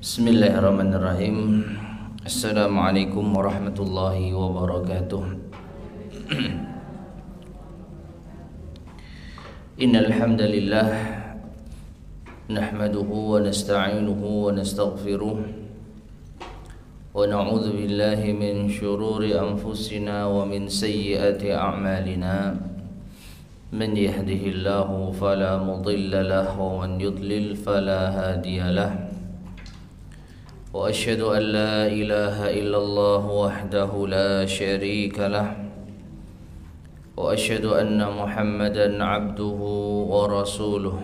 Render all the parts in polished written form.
Bismillahirrahmanirrahim. Assalamualaikum warahmatullahi wabarakatuh. Innal hamdalillah nahmaduhu wa nasta'inuhu wa nastaghfiruh wa na'udzu billahi min shururi anfusina wa min sayyiati a'malina. Man yahdihillahu fala mudilla lahu wa man yudlil fala hadiya lahu. وأشهد أن لا إله إلا الله وحده لا شريك له وأشهد أن محمدا عبده ورسوله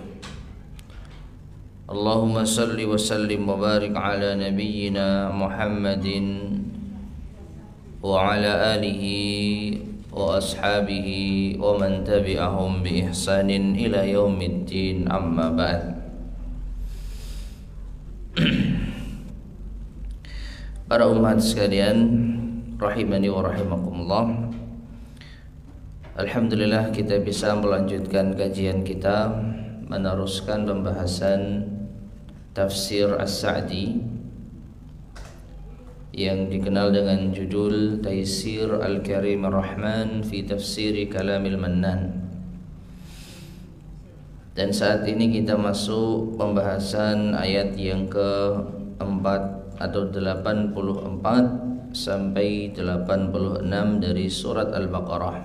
اللهم صل وسلم وبارك على نبينا محمد وعلى آله وأصحابه ومن تبعهم بإحسان إلى يوم الدين أما بعد. Para umat sekalian, rahimani wa rahimakumullah. Alhamdulillah kita bisa melanjutkan kajian kita, meneruskan pembahasan tafsir As-Sa'di yang dikenal dengan judul Taisir Al-Karim Ar-Rahman fi Tafsiri Kalamil Mannan. Dan saat ini kita masuk pembahasan ayat yang keempat atau 84 sampai 86 dari surat Al-Baqarah.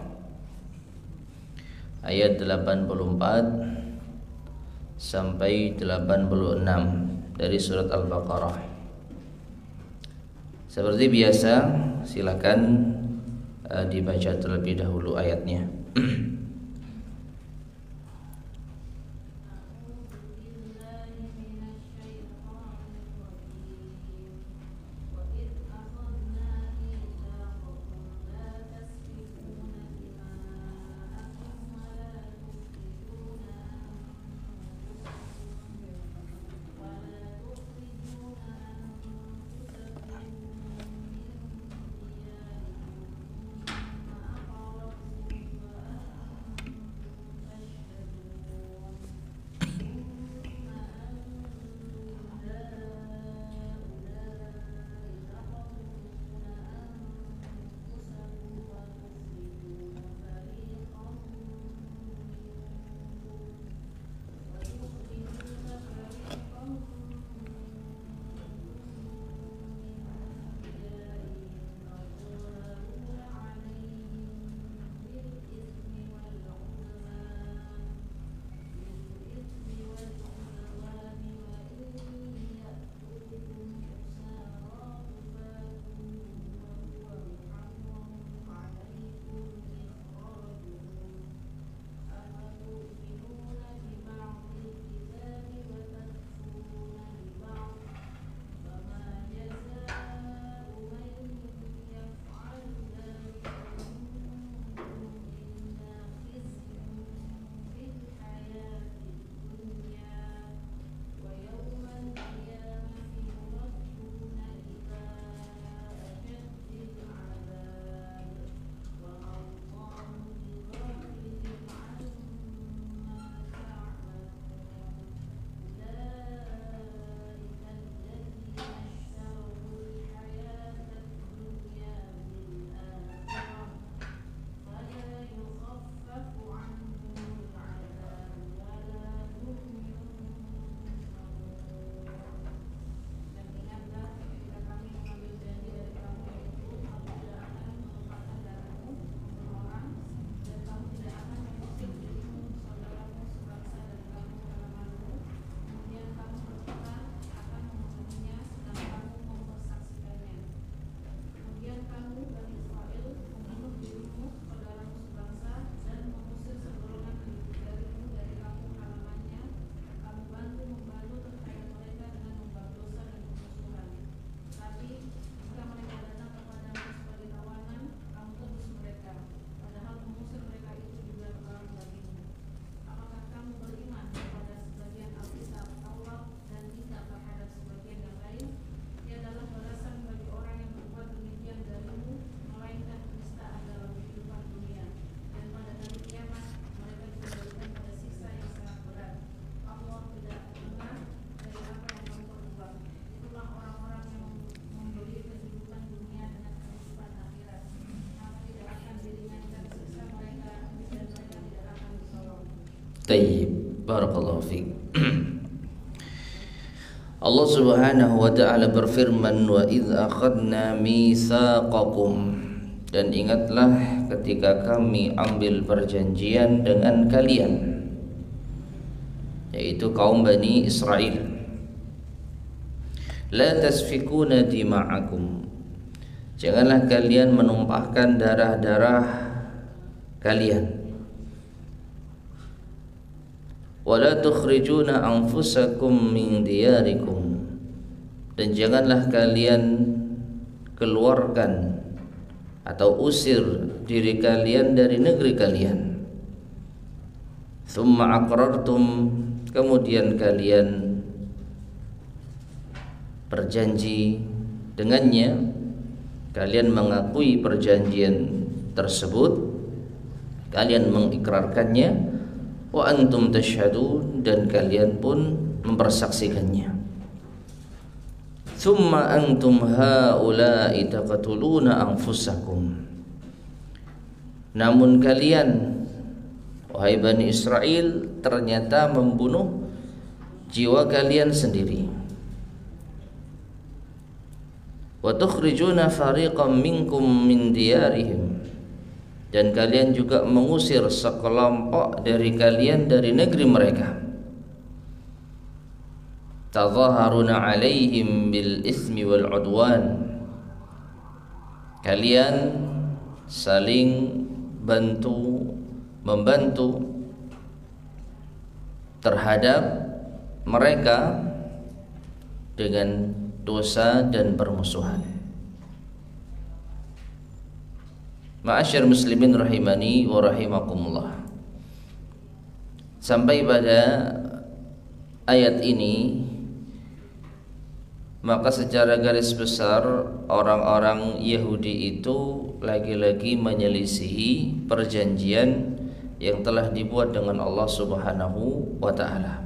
Ayat 84 sampai 86 dari surat Al-Baqarah. Seperti biasa, silakan dibaca terlebih dahulu ayatnya. Tayyib, barakallahu fiik. Allah Subhanahu wa taala berfirman, wa idz akhadna mitsaqakum, dan ingatlah ketika kami ambil perjanjian dengan kalian, yaitu kaum Bani Israel. La tasfikuna dima'akum, janganlah kalian menumpahkan darah-darah kalian. Wala tukhrijuna anfusakum min diyarikum, dan janganlah kalian keluarkan atau usir diri kalian dari negeri kalian. Tsumma aqrartum, kemudian kalian berjanji dengannya, kalian mengakui perjanjian tersebut, kalian mengikrarkannya. Wa antum tashhadun, dan kalian pun mempersaksikannya. Tsumma antum haula'i taqtuluna anfusakum, namun kalian, wahai Bani Israel, ternyata membunuh jiwa kalian sendiri. Wa tukhrijuna fariqam minkum min diyarihim, dan kalian juga mengusir sekelompok dari kalian dari negeri mereka. Tadhaharuna alaihim bil ismi wal udwan, kalian saling membantu terhadap mereka dengan dosa dan permusuhan. Ma'asyar muslimin rahimani wa rahimakumullah. Sampai pada ayat ini, maka secara garis besar orang-orang Yahudi itu lagi-lagi menyelisihi perjanjian yang telah dibuat dengan Allah Subhanahu wa taala.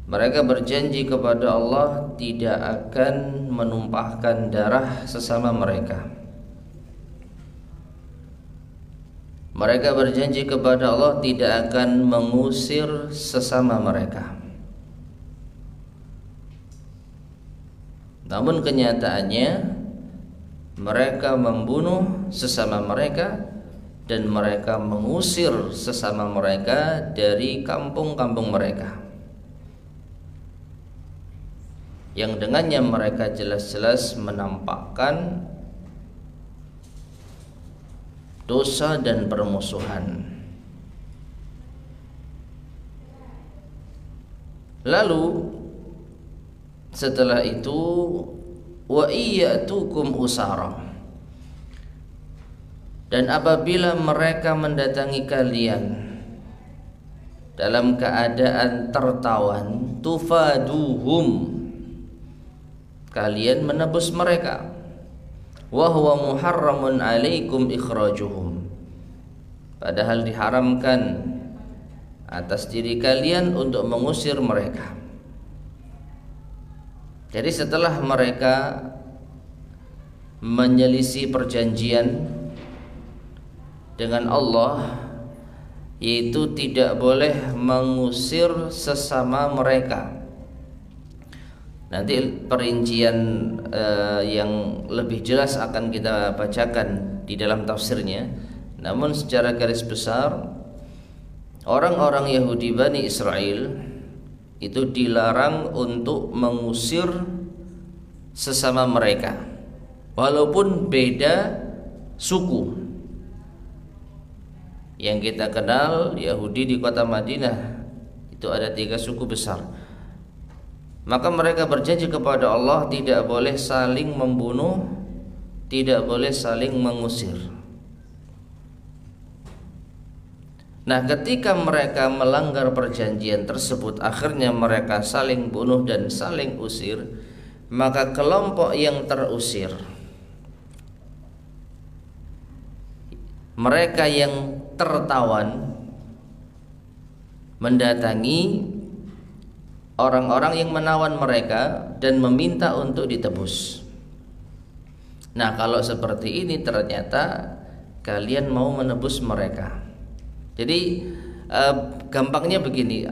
Mereka berjanji kepada Allah tidak akan menumpahkan darah sesama mereka. Mereka berjanji kepada Allah tidak akan mengusir sesama mereka. Namun kenyataannya mereka membunuh sesama mereka, dan mereka mengusir sesama mereka dari kampung-kampung mereka, yang dengannya mereka jelas-jelas menampakkan dosa dan permusuhan. Lalu setelah itu, wa iyyatukum usara, dan apabila mereka mendatangi kalian dalam keadaan tertawan, tufaduhum, kalian menebus mereka. Wa huwa muharramun alaikum ikhrajuhum, padahal diharamkan atas diri kalian untuk mengusir mereka. Jadi setelah mereka menyelisih perjanjian dengan Allah, yaitu tidak boleh mengusir sesama mereka. Nanti perincian yang lebih jelas akan kita bacakan di dalam tafsirnya. Namun secara garis besar, orang-orang Yahudi Bani Israel itu dilarang untuk mengusir sesama mereka, walaupun beda suku. Yang kita kenal Yahudi di kota Madinah itu ada 3 suku besar. Maka mereka berjanji kepada Allah tidak boleh saling membunuh, tidak boleh saling mengusir. Nah, ketika mereka melanggar perjanjian tersebut, akhirnya mereka saling bunuh dan saling usir, maka kelompok yang terusir, mereka yang tertawan, mendatangi orang-orang yang menawan mereka dan meminta untuk ditebus. Nah, kalau seperti ini ternyata kalian mau menebus mereka, Jadi gampangnya begini,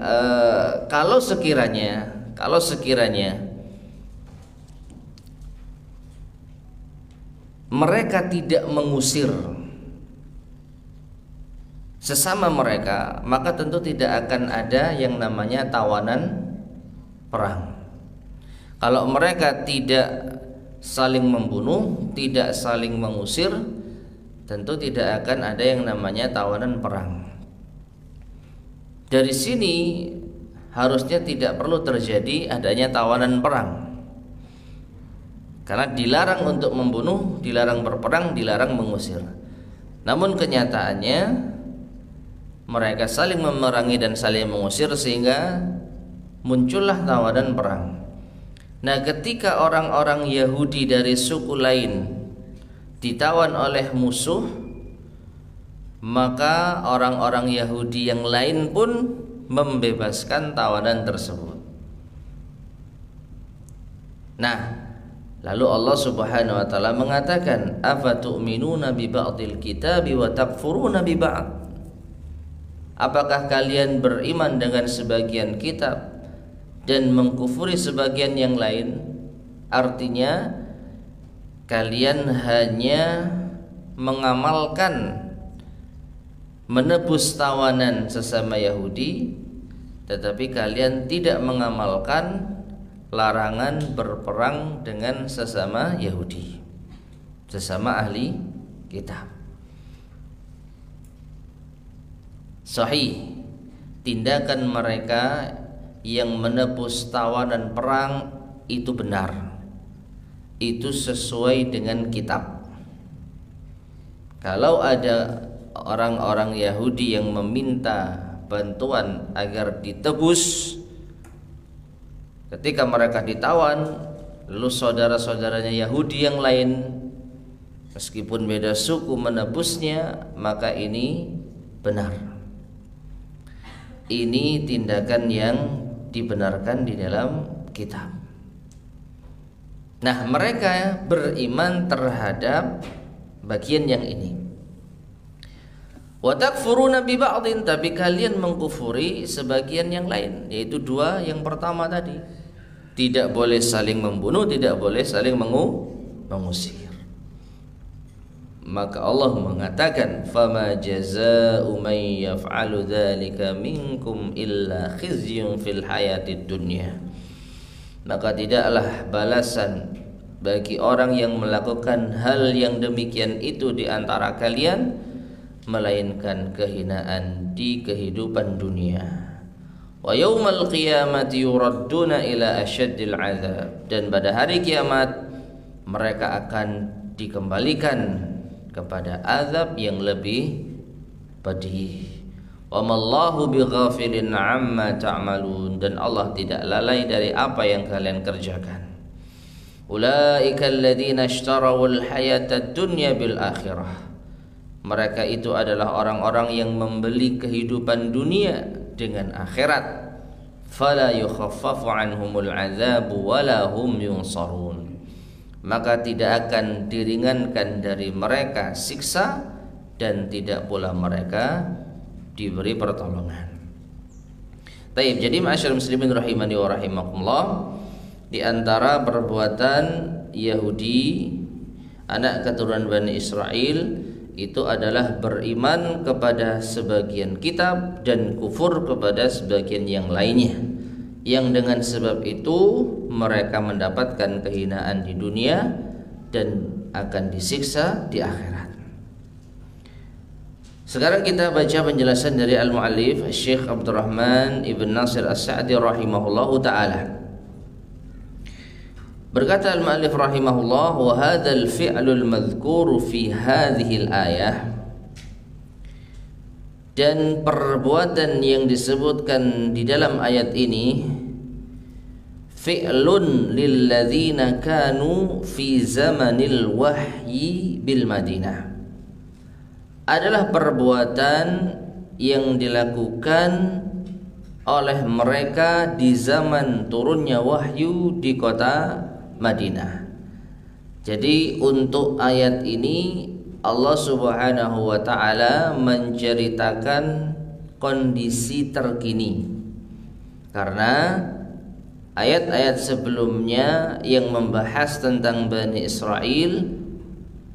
kalau sekiranya mereka tidak mengusir sesama mereka, maka tentu tidak akan ada yang namanya tawanan perang. Kalau mereka tidak saling membunuh, tidak saling mengusir, tentu tidak akan ada yang namanya tawanan perang. Dari sini harusnya tidak perlu terjadi adanya tawanan perang, karena dilarang untuk membunuh, dilarang berperang, dilarang mengusir. Namun kenyataannya mereka saling memerangi dan saling mengusir sehingga muncullah tawanan perang. Nah, ketika orang-orang Yahudi dari suku lain ditawan oleh musuh, maka orang-orang Yahudi yang lain pun membebaskan tawanan tersebut. Nah, lalu Allah Subhanahu wa taala mengatakan, "Afatu'minuna bi ba'dil kitabi wa takfuruna bi ba'd?" Apakah kalian beriman dengan sebagian kitab dan mengkufuri sebagian yang lain? Artinya kalian hanya mengamalkan menebus tawanan sesama Yahudi, tetapi kalian tidak mengamalkan larangan berperang dengan sesama Yahudi, sesama ahli kitab. Sahih, tindakan mereka yang menebus tawanan perang itu benar, itu sesuai dengan kitab. Kalau ada orang-orang Yahudi yang meminta bantuan agar ditebus, ketika mereka ditawan, lalu saudara-saudaranya Yahudi yang lain meskipun beda suku menebusnya, maka ini benar. Ini tindakan yang dibenarkan di dalam kitab. Nah, mereka beriman terhadap bagian yang ini. Wa takfuruna bi ba'din, tapi kalian mengkufuri sebagian yang lain, yaitu dua yang pertama tadi. Tidak boleh saling membunuh, tidak boleh saling mengusir. Maka Allah mengatakan, "Fama jazaa'u may yaf'alu dzalika minkum illa khizyun fil hayatid dunya." Maka tidaklah balasan bagi orang yang melakukan hal yang demikian itu di antara kalian melainkan kehinaan di kehidupan dunia. Wa yaumal qiyamati yuradduna ila asyaddil azab, dan pada hari kiamat mereka akan dikembalikan kepada azab yang lebih pedih. Wa mallahu bighafilin amma ta'malun, dan Allah tidak lalai dari apa yang kalian kerjakan. Ulaika alladzina ishtarawul hayatad dunya bil akhirah. Mereka itu adalah orang-orang yang membeli kehidupan dunia dengan akhirat. Fala yukhaffafu anhumul azabu wala hum yunsarun. Maka tidak akan diringankan dari mereka siksa dan tidak pula mereka diberi pertolongan. Baik, jadi ma'asyiral muslimin rahimani wa rahimakumullah, di antara perbuatan Yahudi anak keturunan Bani Israel itu adalah beriman kepada sebagian kitab dan kufur kepada sebagian yang lainnya, yang dengan sebab itu mereka mendapatkan kehinaan di dunia dan akan disiksa di akhirat. Sekarang kita baca penjelasan dari al-muallif Syekh Abdurrahman Ibn Nasir As-Sa'di rahimahullahu ta'ala. Berkata al-mu'allif rahimahullah, wa hadzal fi'lul madhkuru fi hadhil ayah, dan perbuatan yang disebutkan di dalam ayat ini, fi'lun lilladzina kanu fi zamanil wahyi bil Madinah, adalah perbuatan yang dilakukan oleh mereka di zaman turunnya wahyu di kota Madinah. Jadi untuk ayat ini Allah Subhanahu wa taala menceritakan kondisi terkini. Karena ayat-ayat sebelumnya yang membahas tentang Bani Israel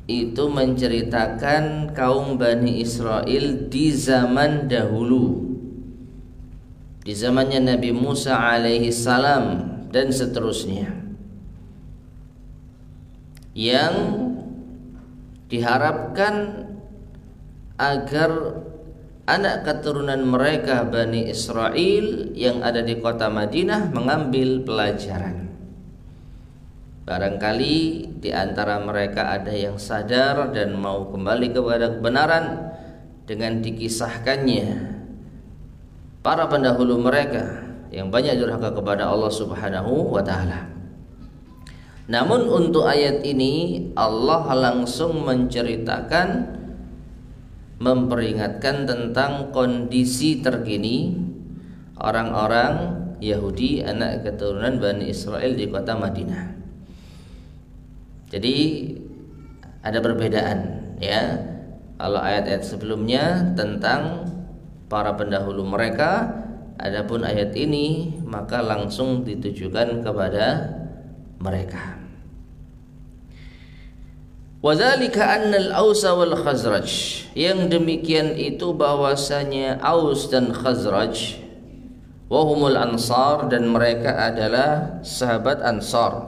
itu menceritakan kaum Bani Israel di zaman dahulu, di zamannya Nabi Musa alaihi salam dan seterusnya, yang diharapkan agar anak keturunan mereka Bani Israel yang ada di kota Madinah mengambil pelajaran. Barangkali di antara mereka ada yang sadar dan mau kembali kepada kebenaran dengan dikisahkannya para pendahulu mereka yang banyak durhaka kepada Allah Subhanahu wa taala. Namun untuk ayat ini Allah langsung menceritakan, memperingatkan tentang kondisi terkini orang-orang Yahudi anak keturunan Bani Israel di kota Madinah. Jadi ada perbedaan ya. Kalau ayat-ayat sebelumnya tentang para pendahulu mereka, adapun ayat ini maka langsung ditujukan kepada mereka. Wadzalika annal Aus wal Khazraj, yang demikian itu bahwasanya Aus dan Khazraj, wahumul Ansar, dan mereka adalah sahabat Ansar,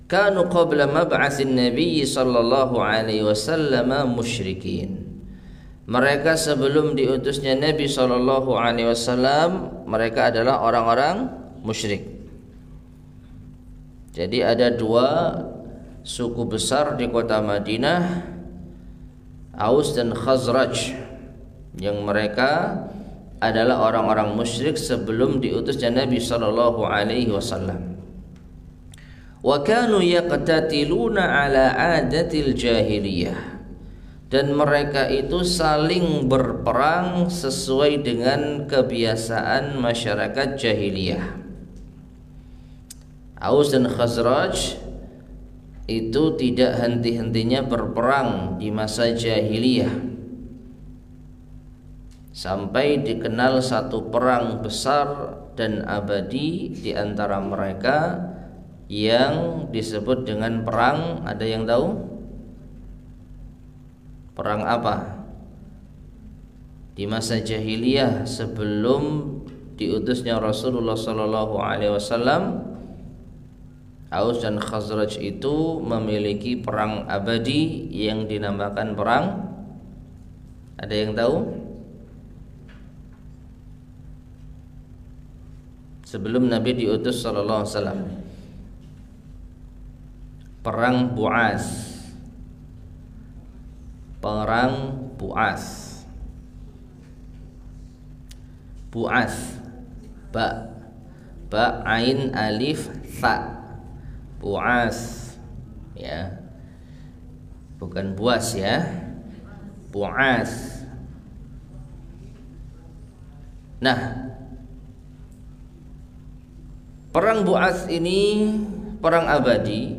kanu qabla mab'atsin Nabi sallallahu alaihi wasallam musyrikin. Mereka sebelum diutusnya Nabi sallallahu alaihi wasallam mereka adalah orang-orang musyrik. Jadi ada dua suku besar di kota Madinah, Aus dan Khazraj, yang mereka adalah orang-orang musyrik sebelum diutusnya Nabi sallallahu alaihi wasallam. Wa kanu yaqtatiluna ala adatil jahiliyah, dan mereka itu saling berperang sesuai dengan kebiasaan masyarakat jahiliyah. Aus dan Khazraj itu tidak henti-hentinya berperang di masa jahiliyah, sampai dikenal satu perang besar dan abadi di antara mereka yang disebut dengan perang, ada yang tahu? Perang apa? Di masa jahiliyah sebelum diutusnya Rasulullah sallallahu alaihi wasallam, Aus dan Khazraj itu memiliki perang abadi yang dinamakan perang, ada yang tahu? Sebelum Nabi diutus sallallahu alaihi wasallam, perang Bu'as. Perang Bu'as. Bu'as, ba ain alif sa. Bu'as ya, bukan buas ya, Bu'as. Nah, perang Bu'as ini perang abadi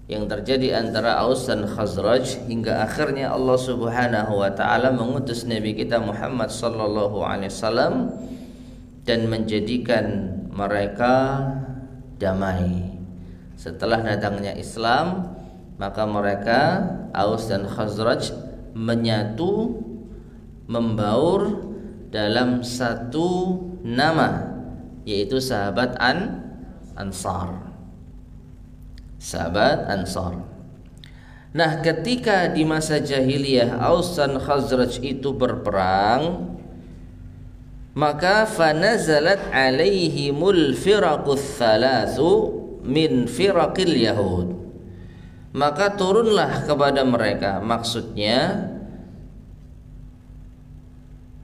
yang terjadi antara Aus dan Khazraj hingga akhirnya Allah Subhanahu wa taala mengutus Nabi kita Muhammad sallallahu alaihi wasallam dan menjadikan mereka damai. Setelah datangnya Islam, maka mereka Aus dan Khazraj menyatu, membaur dalam satu nama, yaitu sahabat Ansar. Sahabat Ansar. Nah, ketika di masa jahiliyah Aus dan Khazraj itu berperang, maka fanazalat alaihimul firaqus thalathu min firaqil yahud, maka turunlah kepada mereka, maksudnya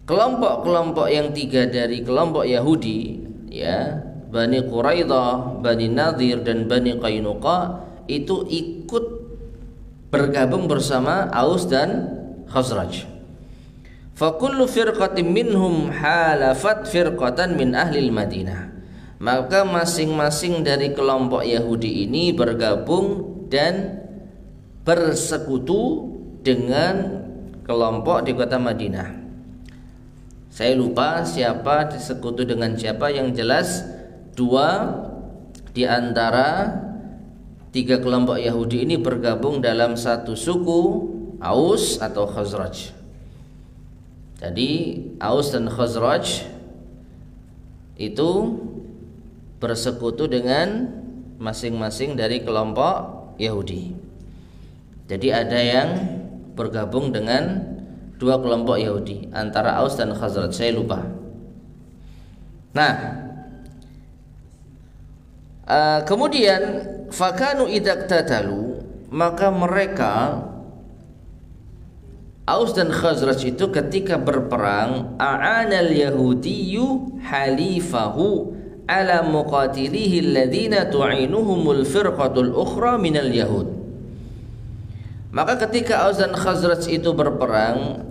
kelompok-kelompok yang tiga dari kelompok Yahudi ya, Bani Quraidah, Bani Nadir dan Bani Qainuqa, itu ikut bergabung bersama Aus dan Khazraj. Fa kullu firqatin minhum halafat firqatan min ahlil Madinah, maka masing-masing dari kelompok Yahudi ini bergabung dan bersekutu dengan kelompok di kota Madinah. Saya lupa siapa disekutu dengan siapa, yang jelas dua di antara tiga kelompok Yahudi ini bergabung dalam satu suku, Aus atau Khazraj. Jadi Aus dan Khazraj itu bersekutu dengan masing-masing dari kelompok Yahudi. Jadi ada yang bergabung dengan dua kelompok Yahudi antara Aus dan Khazraj, saya lupa. Nah, kemudian fakanu idaktatalu, maka mereka Aus dan Khazraj itu ketika berperang, a'anal yahudiyyu halifahu ala muqatilihi alladhina tu'inuhumul firqatul ukhra minal yahud. Maka ketika Aus dan Khazraj itu berperang,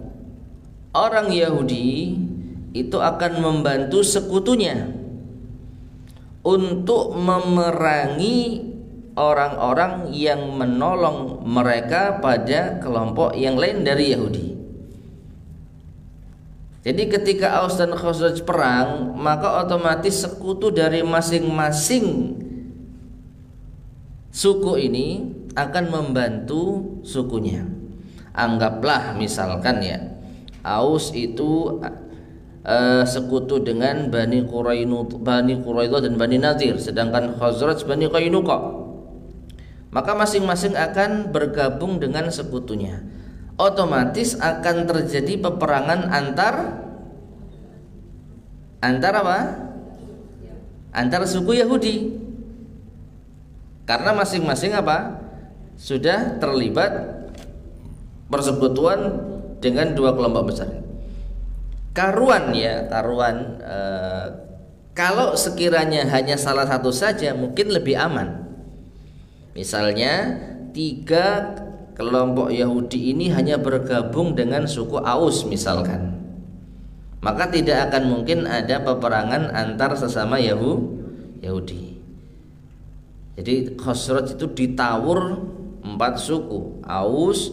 orang Yahudi itu akan membantu sekutunya untuk memerangi orang-orang yang menolong mereka pada kelompok yang lain dari Yahudi. Jadi ketika Aus dan Khazraj perang, maka otomatis sekutu dari masing-masing suku ini akan membantu sukunya. Anggaplah misalkan ya, Aus itu sekutu dengan Bani Quraidah dan Bani Nadir, sedangkan Khazraj Bani Qainuqa. Maka masing-masing akan bergabung dengan sekutunya. Otomatis akan terjadi peperangan antar apa? Antar suku Yahudi. Karena masing-masing apa? Sudah terlibat persekutuan dengan dua kelompok besar. Karuan kalau sekiranya hanya salah satu saja mungkin lebih aman. Misalnya 3 kelompok Yahudi ini hanya bergabung dengan suku Aus misalkan, maka tidak akan mungkin ada peperangan antar sesama Yahudi. Jadi Khazraj itu ditawur 4 suku, Aus,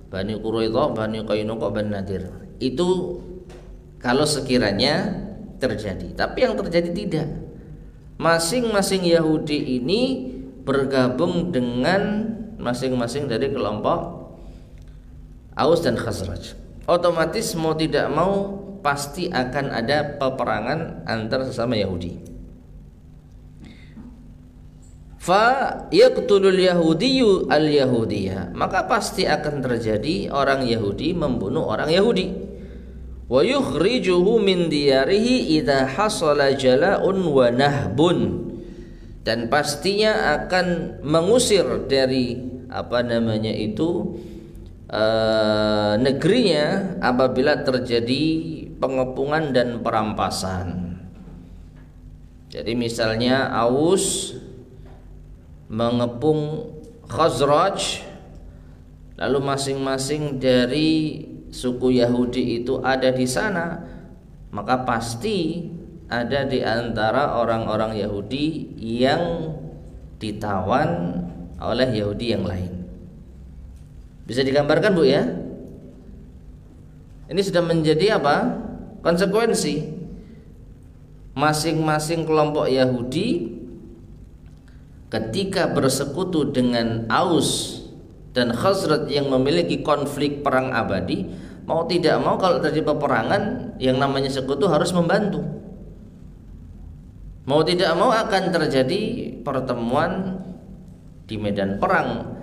Bani Quraidah, Bani Qainuqa, Bani Nadir. Itu kalau sekiranya terjadi. Tapi yang terjadi tidak. Masing-masing Yahudi ini bergabung dengan masing-masing dari kelompok Aus dan Khazraj. Otomatis mau tidak mau pasti akan ada peperangan antar sesama Yahudi. Fa yaqtulul yahudiyyu al-yahudiyya, maka pasti akan terjadi orang Yahudi membunuh orang Yahudi. Wa yukhrijuhu min diyarihi idza hasala jala'un wa nahbun, dan pastinya akan mengusir dari negerinya apabila terjadi pengepungan dan perampasan. Jadi misalnya Aus mengepung Khazraj, lalu masing-masing dari suku Yahudi itu ada di sana, maka pasti ada di antara orang-orang Yahudi yang ditawan oleh Yahudi yang lain. Bisa digambarkan Bu ya? Ini sudah menjadi apa? Konsekuensi. Masing-masing kelompok Yahudi ketika bersekutu dengan Aus dan Khazraj yang memiliki konflik perang abadi, mau tidak mau kalau terjadi peperangan, yang namanya sekutu harus membantu. Mau tidak mau akan terjadi pertemuan di medan perang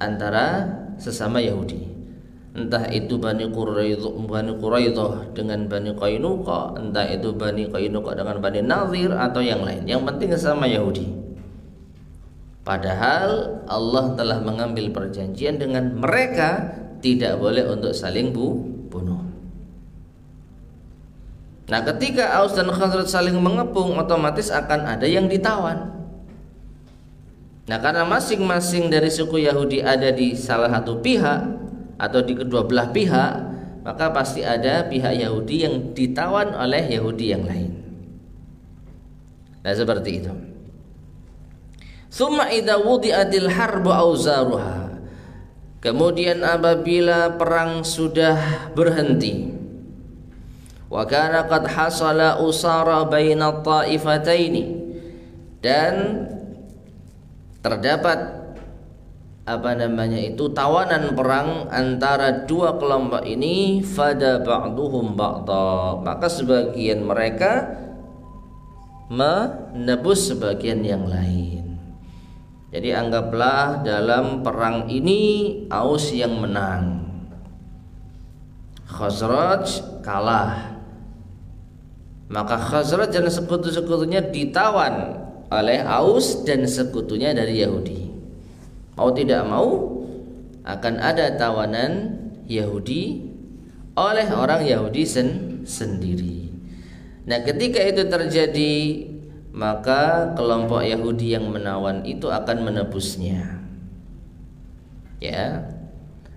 antara sesama Yahudi. Entah itu Bani Quraidah dengan Bani Qainuqa, entah itu Bani Qainuqa dengan Bani Nadir atau yang lain. Yang penting sesama Yahudi. Padahal Allah telah mengambil perjanjian dengan mereka tidak boleh untuk saling bunuh. Nah, ketika Aus dan Khazraj saling mengepung, otomatis akan ada yang ditawan. Nah, karena masing-masing dari suku Yahudi ada di salah satu pihak atau di kedua belah pihak, maka pasti ada pihak Yahudi yang ditawan oleh Yahudi yang lain. Nah, seperti itu. Summa idza wudi'atil harbu auzaruha, kemudian apabila perang sudah berhenti, wa kana qad hasala usara baina ta'ifataini, dan terdapat tawanan perang antara dua kelompok ini. Fada ba'duhum ba'da, maka sebagian mereka menebus sebagian yang lain. Jadi anggaplah dalam perang ini Aus yang menang, Khazraj kalah, maka Khazraj dan sekutu-sekutunya ditawan oleh Aus dan sekutunya dari Yahudi. Mau tidak mau akan ada tawanan Yahudi oleh orang Yahudi sendiri. Nah, ketika itu terjadi, maka kelompok Yahudi yang menawan itu akan menebusnya, ya,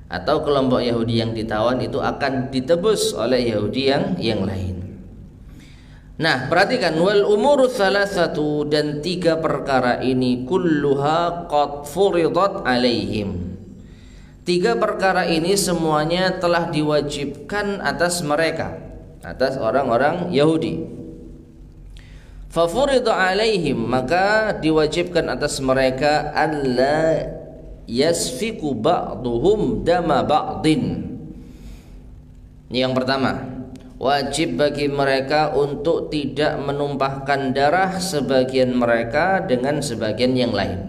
atau kelompok Yahudi yang ditawan itu akan ditebus oleh Yahudi yang lain. Nah, perhatikan, wal umuru thalathatu, dan tiga perkara ini kulluha qad furidat alaihim. Tiga perkara ini semuanya telah diwajibkan atas mereka, atas orang-orang Yahudi. Fa furida alaihim, maka diwajibkan atas mereka alla yasfiku ba'duhum dama ba'din. Ini yang pertama, wajib bagi mereka untuk tidak menumpahkan darah sebagian mereka dengan sebagian yang lain.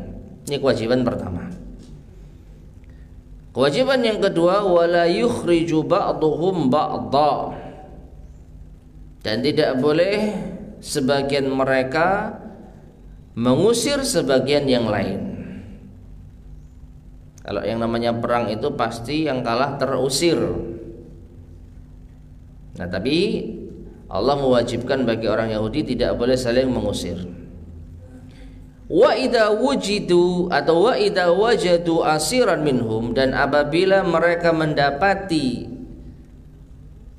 Ini kewajiban pertama. Kewajiban yang kedua, wala yukhriju ba'duhum ba'da, dan tidak boleh sebagian mereka mengusir sebagian yang lain. Kalau yang namanya perang itu pasti yang kalah terusir. Nah, tapi Allah mewajibkan bagi orang Yahudi tidak boleh saling mengusir. Wa idza wujidu atau wa idza wajadu asiran minhum, dan apabila mereka mendapati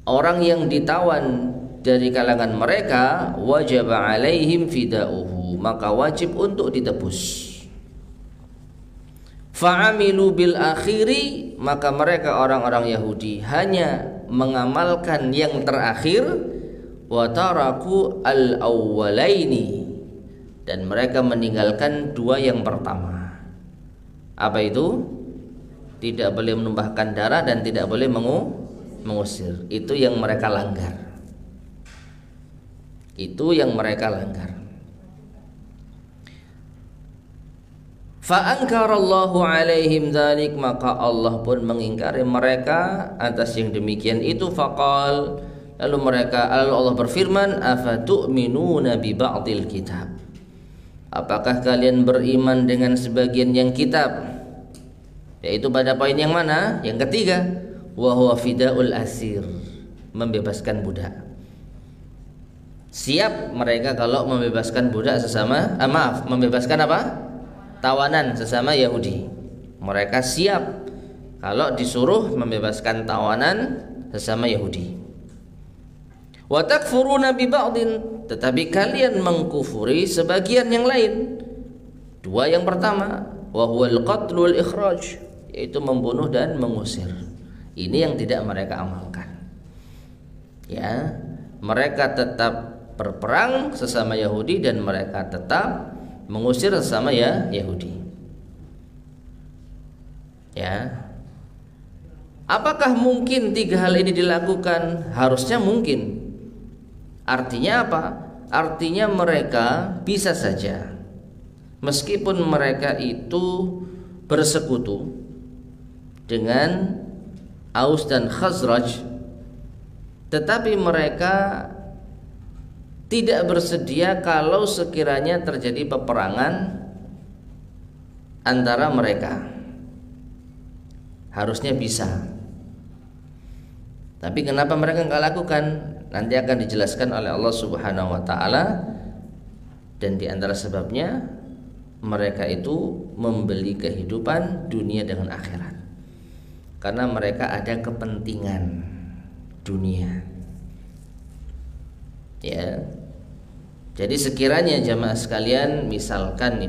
orang yang ditawan dari kalangan mereka, wajaba alaihim fida'uhu, maka wajib untuk ditebus. Fa'amilu bil akhiri, maka mereka orang-orang Yahudi hanya mengamalkan yang terakhir, wa taraku al awwalaini, dan mereka meninggalkan dua yang pertama. Apa itu? Tidak boleh menumpahkan darah dan tidak boleh mengusir. Itu yang mereka langgar. Itu yang mereka langgar. Fa'ankarallahu alaihim dzalik, maka Allah pun mengingkari mereka atas yang demikian itu. Faqal, lalu Allah berfirman, afatu'minuna bi ba'dil kitab, apakah kalian beriman dengan sebagian yang kitab? Yaitu pada poin yang mana? Yang ketiga, wa huwa fida'ul asir, membebaskan budak. Siap mereka kalau membebaskan budak sesama, membebaskan apa? Tawanan sesama Yahudi. Mereka siap kalau disuruh membebaskan tawanan sesama Yahudi. Wa takfuruna bi ba'din, tetapi kalian mengkufuri sebagian yang lain. Dua yang pertama, wa huwal qatlu wal ikhraj, yaitu membunuh dan mengusir. Ini yang tidak mereka amalkan. Ya, mereka tetap berperang sesama Yahudi dan mereka tetap mengusir sesama Yahudi. Ya. Apakah mungkin tiga hal ini dilakukan? Harusnya mungkin. Artinya apa? Artinya mereka bisa saja, meskipun mereka itu bersekutu dengan Aus dan Khazraj, tetapi mereka tidak bersedia kalau sekiranya terjadi peperangan antara mereka. Harusnya bisa. Tapi kenapa mereka enggak lakukan? Nanti akan dijelaskan oleh Allah Subhanahu wa taala. Dan di antara sebabnya, mereka itu membeli kehidupan dunia dengan akhirat. Karena mereka ada kepentingan dunia. Ya. Jadi sekiranya jamaah sekalian, misalkan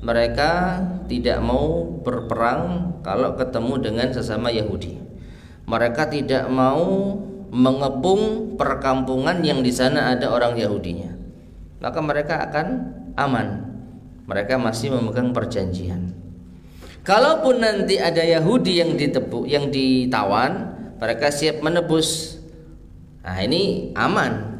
mereka tidak mau berperang kalau ketemu dengan sesama Yahudi. Mereka tidak mau mengepung perkampungan yang di sana ada orang Yahudinya, maka mereka akan aman. Mereka masih memegang perjanjian. Kalaupun nanti ada Yahudi yang ditawan, mereka siap menebus. Nah, ini aman.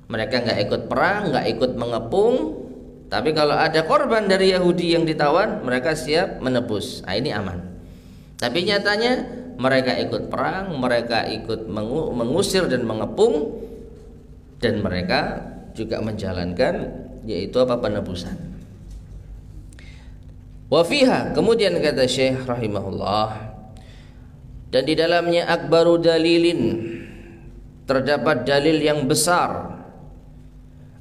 Mereka nggak ikut perang, nggak ikut mengepung. Tapi kalau ada korban dari Yahudi yang ditawan, mereka siap menebus. Nah, ini aman. Tapi nyatanya mereka ikut perang, mereka ikut mengusir dan mengepung, dan mereka juga menjalankan yaitu penebusan. Wa fiha, kemudian kata Syekh rahimahullah, dan di dalamnya akbaru dalilin, terdapat dalil yang besar,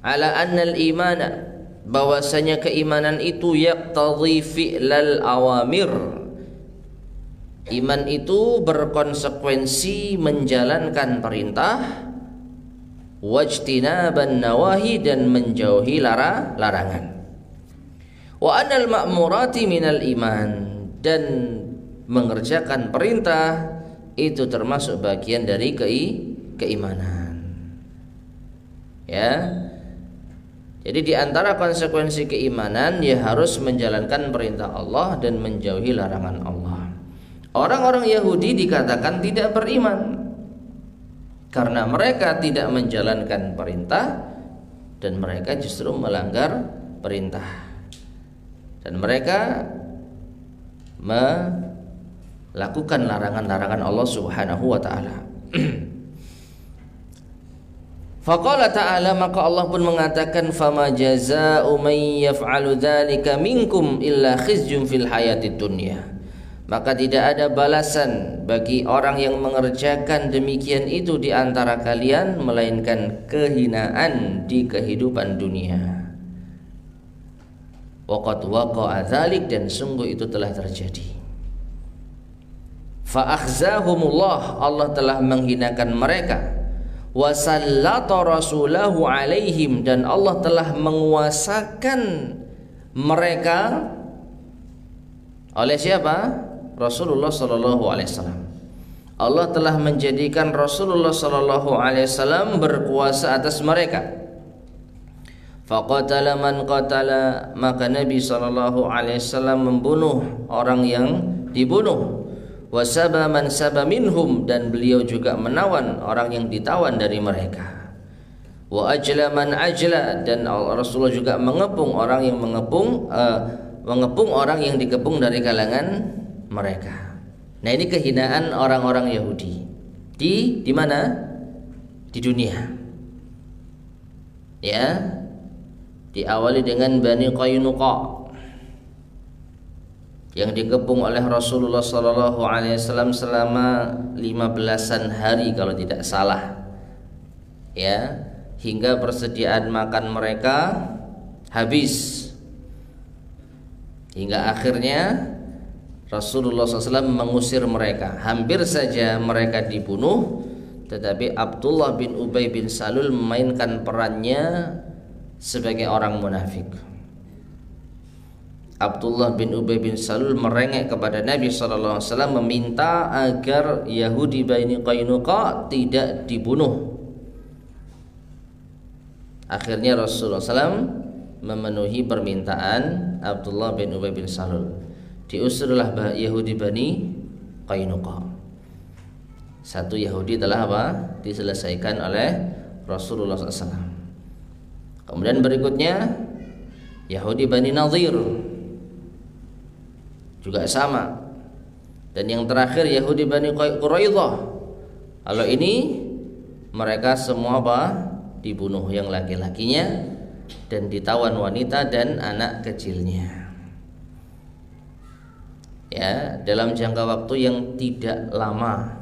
ala annal imana, bahwasanya keimanan itu yaqtadhi fi'lal awamir, iman itu berkonsekuensi menjalankan perintah, wajtinaban nawahi, dan menjauhi larangan. Wa anal ma'murati minal iman, dan mengerjakan perintah itu termasuk bagian dari keimanan. Ya. Jadi di antara konsekuensi keimanan ya harus menjalankan perintah Allah dan menjauhi larangan Allah. Orang-orang Yahudi dikatakan tidak beriman karena mereka tidak menjalankan perintah dan mereka justru melanggar perintah, dan mereka melakukan larangan-larangan Allah Subhanahu wa taala. Faqala ta'ala, maka Allah pun mengatakan, fama jazaa'u man yaf'alu dzalika minkum illa khizyun fil hayatid dunya. Maka tidak ada balasan bagi orang yang mengerjakan demikian itu di antara kalian melainkan kehinaan di kehidupan dunia. Waqad waqa'a dzalik, dan sungguh itu telah terjadi. Fa akhzahumullah, Allah telah menghinakan mereka. Wa sallata rasulahu alaihim, dan Allah telah menguasakan mereka oleh siapa? Rasulullah sallallahu alaihi wasallam. Allah telah menjadikan Rasulullah sallallahu alaihi wasallam berkuasa atas mereka. Faqatala man qatala, maka Nabi sallallahu alaihi wasallam membunuh orang yang dibunuh. Wasaba man saba minhum, dan beliau juga menawan orang yang ditawan dari mereka. Wa ajla man ajla, dan Rasulullah juga mengepung orang yang mengepung orang yang dikepung dari kalangan mereka. Nah, ini kehinaan orang-orang Yahudi di mana? Di dunia. Ya, diawali dengan Bani Qainuqa yang dikepung oleh Rasulullah sallallahu alaihi wasallam selama 15-an hari kalau tidak salah. Ya, hingga persediaan makan mereka habis. Hingga akhirnya Rasulullah SAW mengusir mereka. Hampir saja mereka dibunuh, tetapi Abdullah bin Ubay bin Salul memainkan perannya sebagai orang munafik. Abdullah bin Ubay bin Salul merengek kepada Nabi SAW, meminta agar Yahudi Bani Qainuqa tidak dibunuh. Akhirnya Rasulullah SAW memenuhi permintaan Abdullah bin Ubay bin Salul. Diusirlah Yahudi Bani Qainuqa. Satu Yahudi telah diselesaikan oleh Rasulullah SAW. Kemudian berikutnya Yahudi Bani Nadhir juga sama. Dan yang terakhir Yahudi Bani Quraidah. Kalau ini mereka semua dibunuh, yang laki-lakinya, dan ditawan wanita dan anak kecilnya. Ya, dalam jangka waktu yang tidak lama,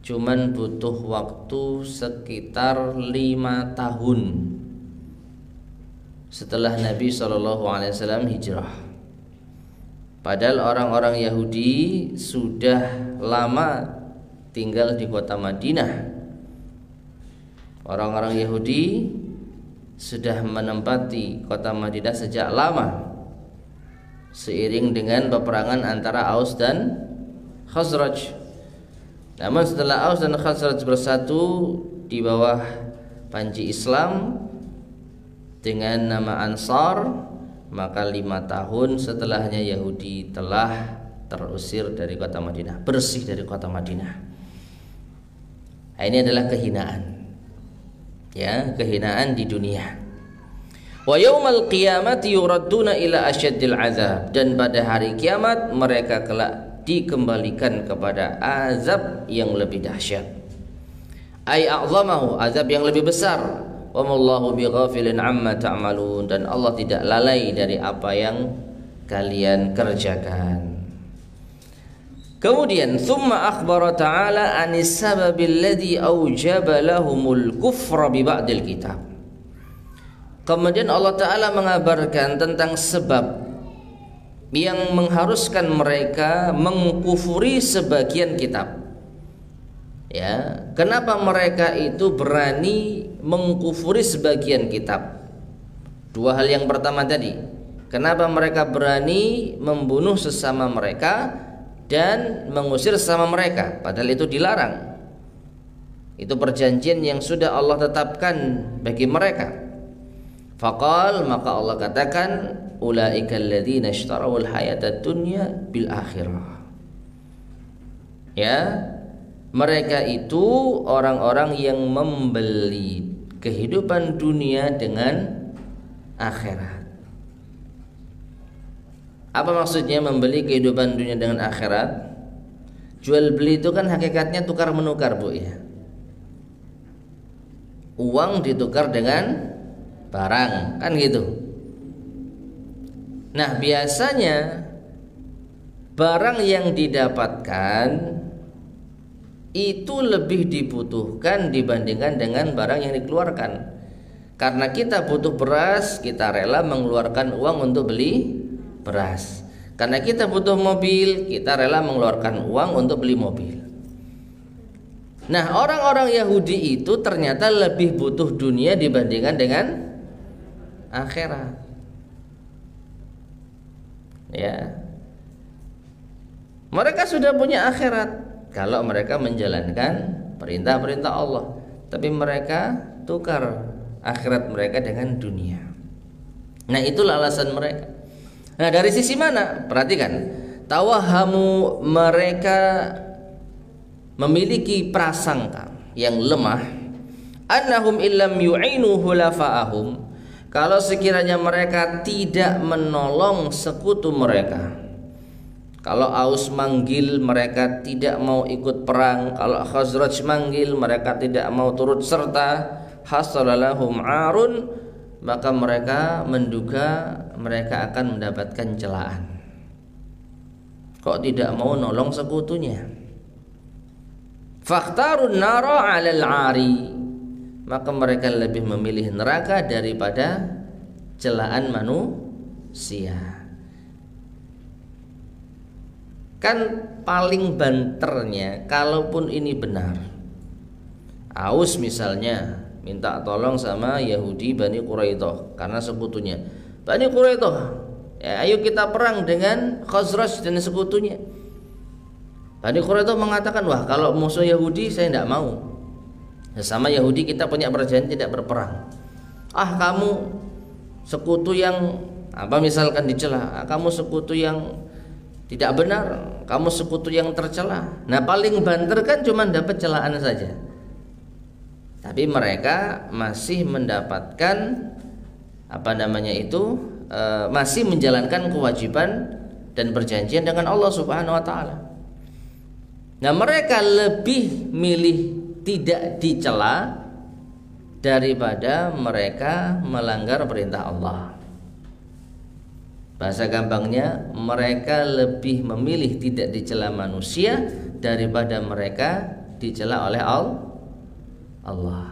cuman butuh waktu sekitar 5 tahun setelah Nabi SAW hijrah. Padahal orang-orang Yahudi sudah lama tinggal di kota Madinah. Orang-orang Yahudi sudah menempati kota Madinah sejak lama, seiring dengan peperangan antara Aus dan Khazraj. Namun setelah Aus dan Khazraj bersatu di bawah panji Islam dengan nama Ansar, maka 5 tahun setelahnya Yahudi telah terusir dari kota Madinah, bersih dari kota Madinah. Nah, ini adalah kehinaan, ya, kehinaan di dunia. Wa yaumal qiyamati yuradduna ila asyaddil azab, dan pada hari kiamat mereka kelak dikembalikan kepada azab yang lebih dahsyat. Ai a'zamahu, azab yang lebih besar. Wa mallahu bighafilin amma ta'malun, dan Allah tidak lalai dari apa yang kalian kerjakan. Kemudian thumma akhbara ta'ala anis sababil ladzi aujaba lahumul kufra bi ba'dil kitab. Kemudian Allah Ta'ala mengabarkan tentang sebab yang mengharuskan mereka mengkufuri sebagian kitab. Ya, kenapa mereka itu berani mengkufuri sebagian kitab? 2 hal yang pertama tadi, kenapa mereka berani membunuh sesama mereka dan mengusir sesama mereka, padahal itu dilarang. Itu perjanjian yang sudah Allah tetapkan bagi mereka. Faqal, maka Allah katakan, ulaika alladzina ishtarawul hayatad dunya bil akhirah. Ya, mereka itu orang-orang yang membeli kehidupan dunia dengan akhirat. Apa maksudnya membeli kehidupan dunia dengan akhirat? Jual beli itu kan hakikatnya tukar menukar, Bu, ya. Uang ditukar dengan barang, kan gitu. Nah, biasanya barang yang didapatkan itu lebih dibutuhkan dibandingkan dengan barang yang dikeluarkan. Karena kita butuh beras, kita rela mengeluarkan uang untuk beli beras. Karena kita butuh mobil, kita rela mengeluarkan uang untuk beli mobil. Nah, orang-orang Yahudi itu ternyata lebih butuh dunia dibandingkan dengan akhirat. Ya, mereka sudah punya akhirat kalau mereka menjalankan perintah-perintah Allah, tapi mereka tukar akhirat mereka dengan dunia. Nah, itulah alasan mereka. Nah, dari sisi mana? Perhatikan, tawahamu, mereka memiliki prasangka yang lemah, annahum illam yu'inu hulafa'ahum, kalau sekiranya mereka tidak menolong sekutu mereka. Kalau Aus manggil, mereka tidak mau ikut perang. Kalau Khazraj manggil, mereka tidak mau turut serta. Hasalalahum arun, maka mereka menduga mereka akan mendapatkan celaan. Kok tidak mau nolong sekutunya? Fakhtarun nara 'alal 'ari, maka mereka lebih memilih neraka daripada celaan manusia. Kan paling banternya, kalaupun ini benar, Aus misalnya minta tolong sama Yahudi Bani Quraidah karena sekutunya. Bani Quraidah, ya, ayo kita perang dengan Khazraj dan sekutunya. Bani Quraidah mengatakan, wah, kalau musuh Yahudi saya tidak mau. Sama Yahudi kita punya perjanjian tidak berperang. Ah, kamu sekutu yang apa, misalkan dicela, kamu sekutu yang tidak benar, kamu sekutu yang tercela. Nah, paling banter kan cuma dapat celaan saja. Tapi mereka masih mendapatkan masih menjalankan kewajiban dan perjanjian dengan Allah Subhanahu wa taala. Nah, mereka lebih milih tidak dicela daripada mereka melanggar perintah Allah. Bahasa gampangnya, mereka lebih memilih tidak dicela manusia daripada mereka dicela oleh Allah.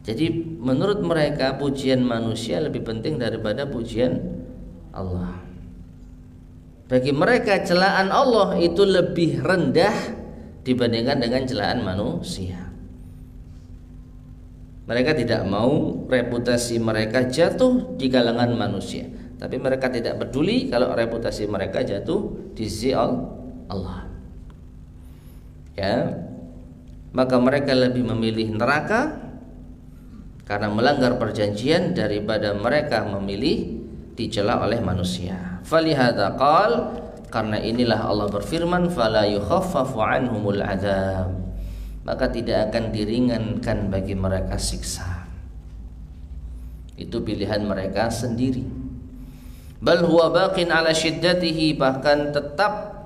Jadi menurut mereka pujian manusia lebih penting daripada pujian Allah. Bagi mereka celaan Allah itu lebih rendah dibandingkan dengan celaan manusia. Mereka tidak mau reputasi mereka jatuh di kalangan manusia, tapi mereka tidak peduli kalau reputasi mereka jatuh di sisi Allah. Ya, maka mereka lebih memilih neraka karena melanggar perjanjian daripada mereka memilih dicela oleh manusia. Falihada qal, karena inilah Allah berfirman, fala yukhaffafu anhumul adzab, maka tidak akan diringankan bagi mereka siksa. Itu pilihan mereka sendiri. Bal huwa baqin ala syiddatihi, bahkan tetap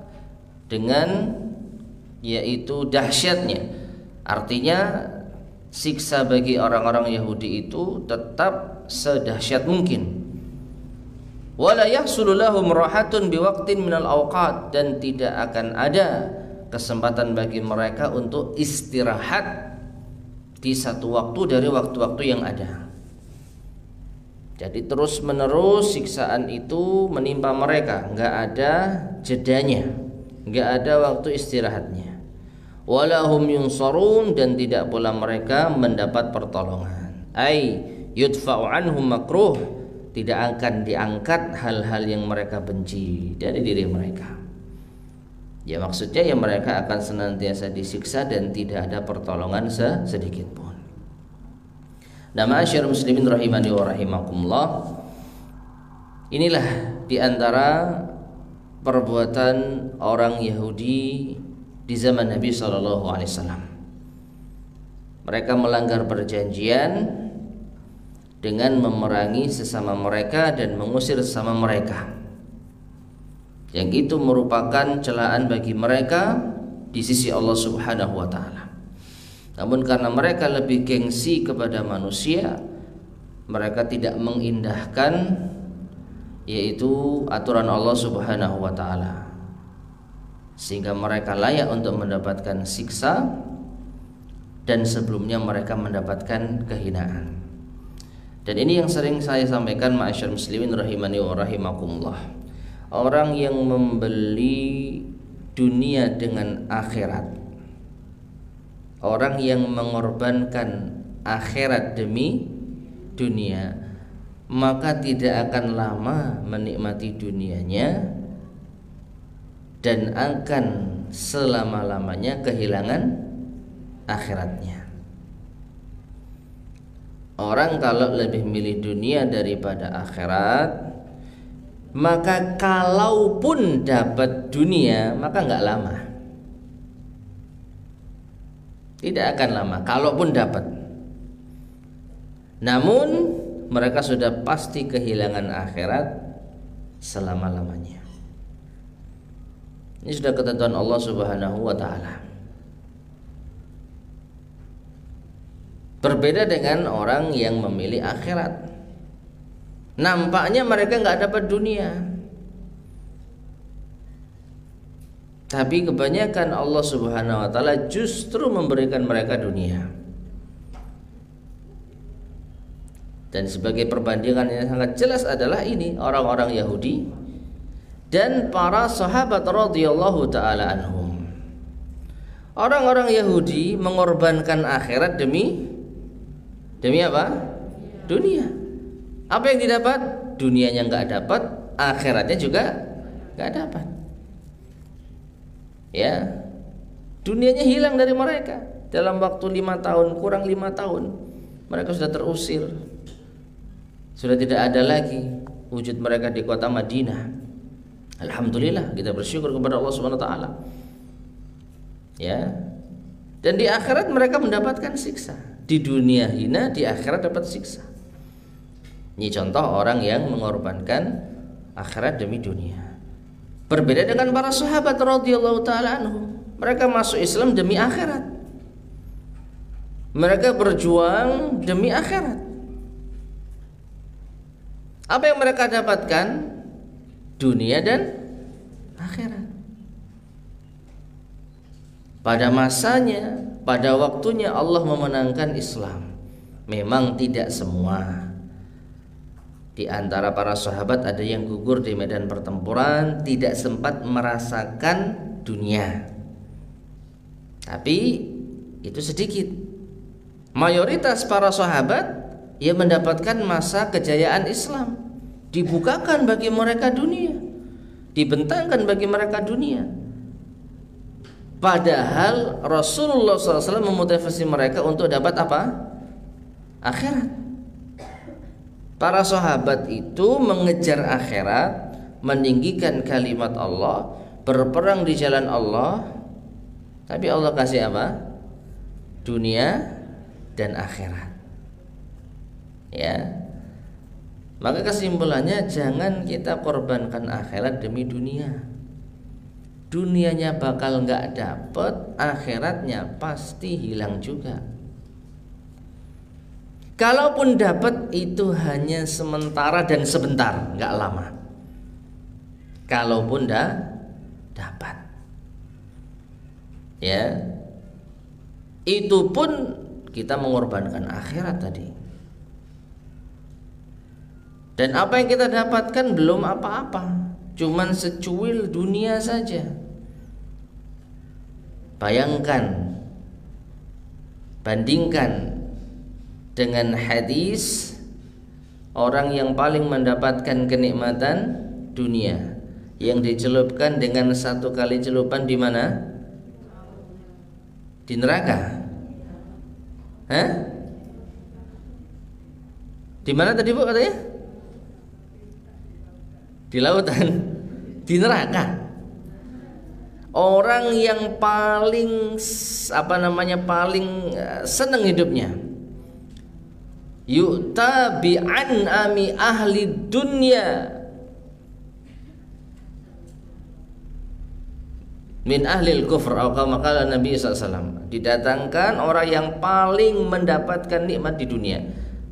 dengan yaitu dahsyatnya. Artinya siksa bagi orang-orang Yahudi itu tetap sedahsyat mungkin. Wala yahsulu lahum rahatun biwaqtin minal awqat, dan tidak akan ada kesempatan bagi mereka untuk istirahat di satu waktu dari waktu-waktu yang ada. Jadi terus menerus siksaan itu menimpa mereka, nggak ada jedanya, nggak ada waktu istirahatnya. Walahum yunsarun, dan tidak pula mereka mendapat pertolongan. Ai yudfa'u anhum makruh, tidak akan diangkat hal-hal yang mereka benci dari diri mereka. Ya maksudnya ya mereka akan senantiasa disiksa dan tidak ada pertolongan sedikit pun. Nah, ma'asyiral muslimin rahimani wa rahimakumullah, inilah diantara perbuatan orang Yahudi di zaman Nabi SAW. Mereka melanggar perjanjian dengan memerangi sesama mereka dan mengusir sesama mereka, yang itu merupakan celaan bagi mereka di sisi Allah Subhanahu wa ta'ala. Namun karena mereka lebih gengsi kepada manusia, mereka tidak mengindahkan yaitu aturan Allah Subhanahu wa ta'ala, sehingga mereka layak untuk mendapatkan siksa, dan sebelumnya mereka mendapatkan kehinaan. Dan ini yang sering saya sampaikan, ma'asyar muslimin rahimani wa rahimakumullah. Orang yang membeli dunia dengan akhirat, orang yang mengorbankan akhirat demi dunia, maka tidak akan lama menikmati dunianya dan akan selama-lamanya kehilangan akhiratnya. Orang kalau lebih milih dunia daripada akhirat, maka kalaupun dapat dunia maka nggak lama, tidak akan lama kalaupun dapat. Namun mereka sudah pasti kehilangan akhirat selama-lamanya. Ini sudah ketentuan Allah Subhanahu wa ta'ala. Berbeda dengan orang yang memilih akhirat. Nampaknya mereka nggak dapat dunia, tapi kebanyakan Allah Subhanahu wa ta'ala justru memberikan mereka dunia. Dan sebagai perbandingan yang sangat jelas adalah ini orang-orang Yahudi dan para sahabat radhiyallahu ta'ala anhum. Orang-orang Yahudi mengorbankan akhirat demi apa? Dunia. Apa yang didapat? Dunianya nggak dapat, akhiratnya juga nggak dapat. Ya, dunianya hilang dari mereka dalam waktu 5 tahun, kurang 5 tahun mereka sudah terusir, sudah tidak ada lagi wujud mereka di kota Madinah. Alhamdulillah, kita bersyukur kepada Allah Subhanahu wa ta'ala. Ya. Dan di akhirat mereka mendapatkan siksa. Di dunia hina, di akhirat dapat siksa. Ini contoh orang yang mengorbankan akhirat demi dunia. Berbeda dengan para sahabat radhiyallahu ta'ala anhum. Mereka masuk Islam demi akhirat. Mereka berjuang demi akhirat. Apa yang mereka dapatkan? Dunia dan akhirat. Pada masanya, pada waktunya Allah memenangkan Islam. Memang tidak semua. Di antara para sahabat ada yang gugur di medan pertempuran, tidak sempat merasakan dunia. Tapi itu sedikit. Mayoritas para sahabat ia mendapatkan masa kejayaan Islam. Dibukakan bagi mereka dunia, dibentangkan bagi mereka dunia. Padahal Rasulullah SAW memotivasi mereka untuk dapat apa? Akhirat. Para sahabat itu mengejar akhirat, meninggikan kalimat Allah, berperang di jalan Allah. Tapi Allah kasih apa? Dunia dan akhirat. Ya. Maka kesimpulannya, jangan kita korbankan akhirat demi dunia. Dunianya bakal nggak dapet, akhiratnya pasti hilang juga. Kalaupun dapat, itu hanya sementara dan sebentar, nggak lama. Kalaupun dapat, ya, itu pun kita mengorbankan akhirat tadi. Dan apa yang kita dapatkan belum apa-apa, cuman secuil dunia saja. Bayangkan, bandingkan dengan hadis orang yang paling mendapatkan kenikmatan dunia yang dicelupkan dengan satu kali celupan di mana? Di neraka. Hah? Di mana tadi Bu katanya? Di lautan. Di neraka. Orang yang paling paling senang hidupnya, yu'ta bi'an'ami ahli dunya min ahlil kufr, atau kama qala Nabi SAW. Didatangkan orang yang paling mendapatkan nikmat di dunia,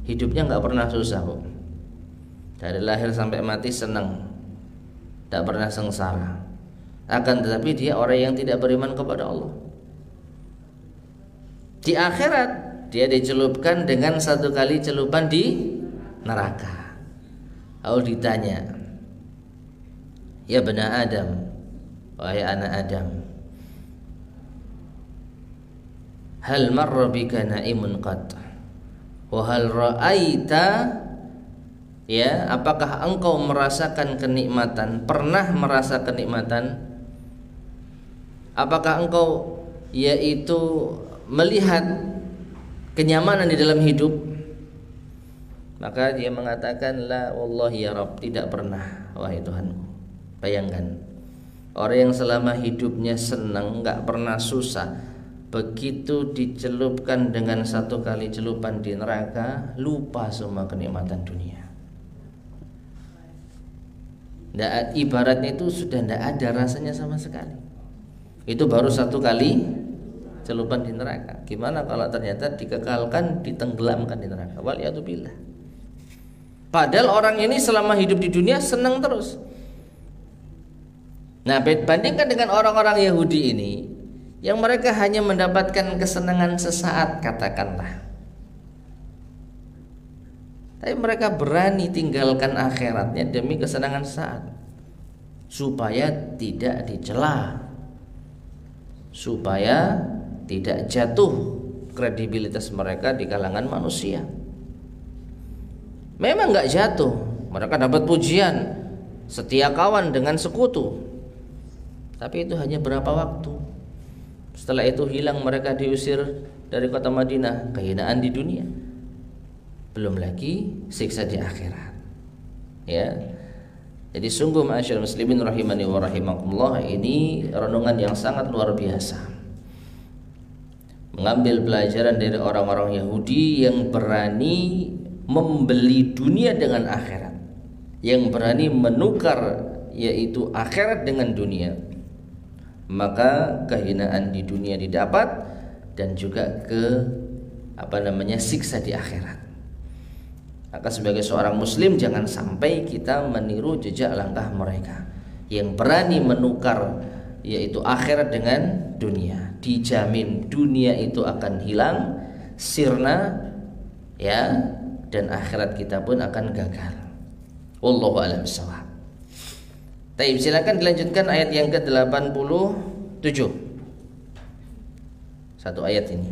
hidupnya nggak pernah susah Bu. Dari lahir sampai mati senang, tak pernah sengsara. Akan tetapi dia orang yang tidak beriman kepada Allah. Di akhirat dia dicelupkan dengan satu kali celupan di neraka. Lalu ditanya, ya bena Adam, wahai anak Adam, hal marra bika na'imun qat wa hal ra'aita, ya, apakah engkau merasakan kenikmatan, pernah merasa kenikmatan? Apakah engkau yaitu melihat kenyamanan di dalam hidup? Maka dia mengatakan, la wallahi ya Rabb, tidak pernah wahai Tuhanku. Bayangkan, orang yang selama hidupnya senang, enggak pernah susah, begitu dicelupkan dengan satu kali celupan di neraka, lupa semua kenikmatan dunia. Ibaratnya itu sudah tidak ada rasanya sama sekali. Itu baru satu kali celupan di neraka. Gimana kalau ternyata dikekalkan, ditenggelamkan di neraka? Waliyadzubillah. Padahal orang ini selama hidup di dunia senang terus. Nah, bandingkan dengan orang-orang Yahudi ini, yang mereka hanya mendapatkan kesenangan sesaat, katakanlah. Tapi mereka berani tinggalkan akhiratnya demi kesenangan sesaat, supaya tidak dicela, supaya tidak jatuh kredibilitas mereka di kalangan manusia. Memang nggak jatuh, mereka dapat pujian, setia kawan dengan sekutu. Tapi itu hanya berapa waktu. Setelah itu hilang, mereka diusir dari kota Madinah, kehinaan di dunia. Belum lagi siksa di akhirat. Ya. Jadi sungguh ma'asyiral muslimin rahimani wa rahimakumullah, ini renungan yang sangat luar biasa. Mengambil pelajaran dari orang-orang Yahudi yang berani membeli dunia dengan akhirat, yang berani menukar yaitu akhirat dengan dunia. Maka kehinaan di dunia didapat dan juga siksa di akhirat. Maka sebagai seorang muslim jangan sampai kita meniru jejak langkah mereka yang berani menukar yaitu akhirat dengan dunia. Dijamin dunia itu akan hilang, sirna, ya, dan akhirat kita pun akan gagal. Wallahu a'lam bishawab. Baik, silakan dilanjutkan ayat yang ke-87. Satu ayat ini.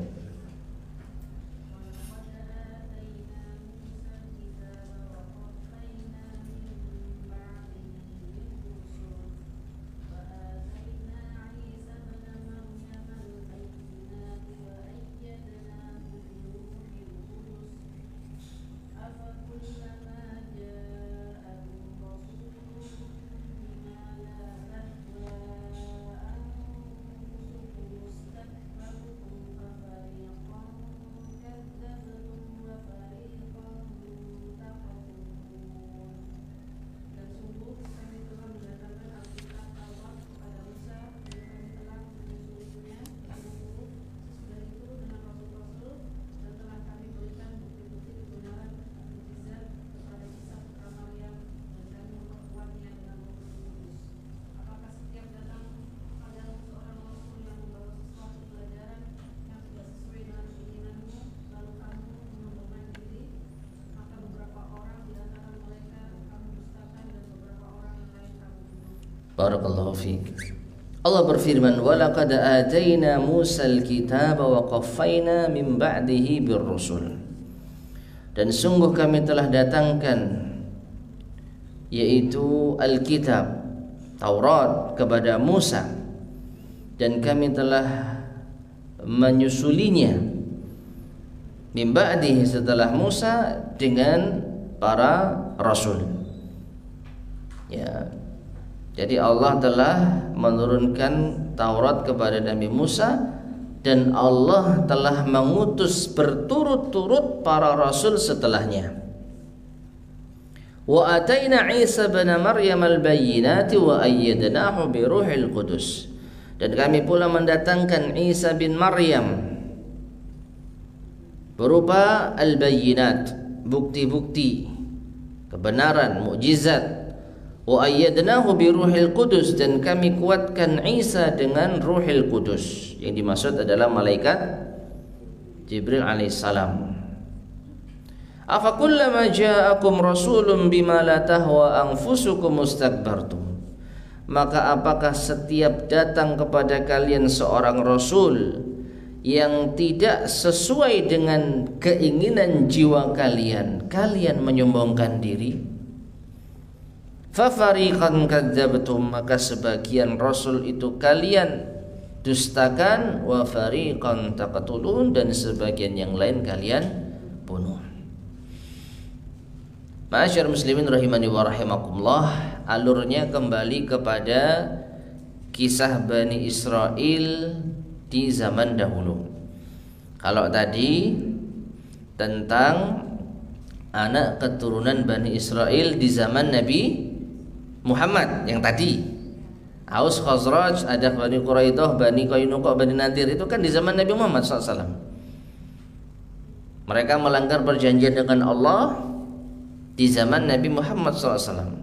Barakallahu fiik. Allah berfirman, "Wa laqad ataina Musal kitaba wa qaffayna min ba'dihi birrusul." Dan sungguh kami telah datangkan yaitu Alkitab, Taurat kepada Musa, dan kami telah menyusulinya min ba'dihi setelah Musa dengan para rasul. Ya. Jadi Allah telah menurunkan Taurat kepada Nabi Musa, dan Allah telah mengutus berturut-turut para rasul setelahnya. Wa ataina Isa bin Maryam al-bayyinati wa ayyadnahu bi Ruhil Qudus. Dan kami pula mendatangkan Isa bin Maryam berupa al-bayyinat, bukti-bukti kebenaran, mukjizat. Wa ayyadnahu bi Ruhil Qudus, dan kami kuatkan Isa dengan Ruhil Qudus. Yang dimaksud adalah malaikat Jibril alaihissalam. Afa kullama ja'akum rasulun bima la tahwa anfusukum mustakbartum. Maka apakah setiap datang kepada kalian seorang rasul yang tidak sesuai dengan keinginan jiwa kalian, kalian menyombongkan diri? Fafariqan kadzabtum, maka sebagian rasul itu kalian dustakan, wa fariqan taqtulun, dan sebagian yang lain kalian bunuh. Ma'asyar muslimin rahimani wa rahimakumullah, alurnya kembali kepada kisah Bani Israel di zaman dahulu. Kalau tadi tentang anak keturunan Bani Israel di zaman Nabi Muhammad yang tadi, Aus, Khazraj, ada Bani Quraidah, Bani Qainuqa, Bani Nadir, itu kan di zaman Nabi Muhammad SAW. Mereka melanggar perjanjian dengan Allah di zaman Nabi Muhammad SAW.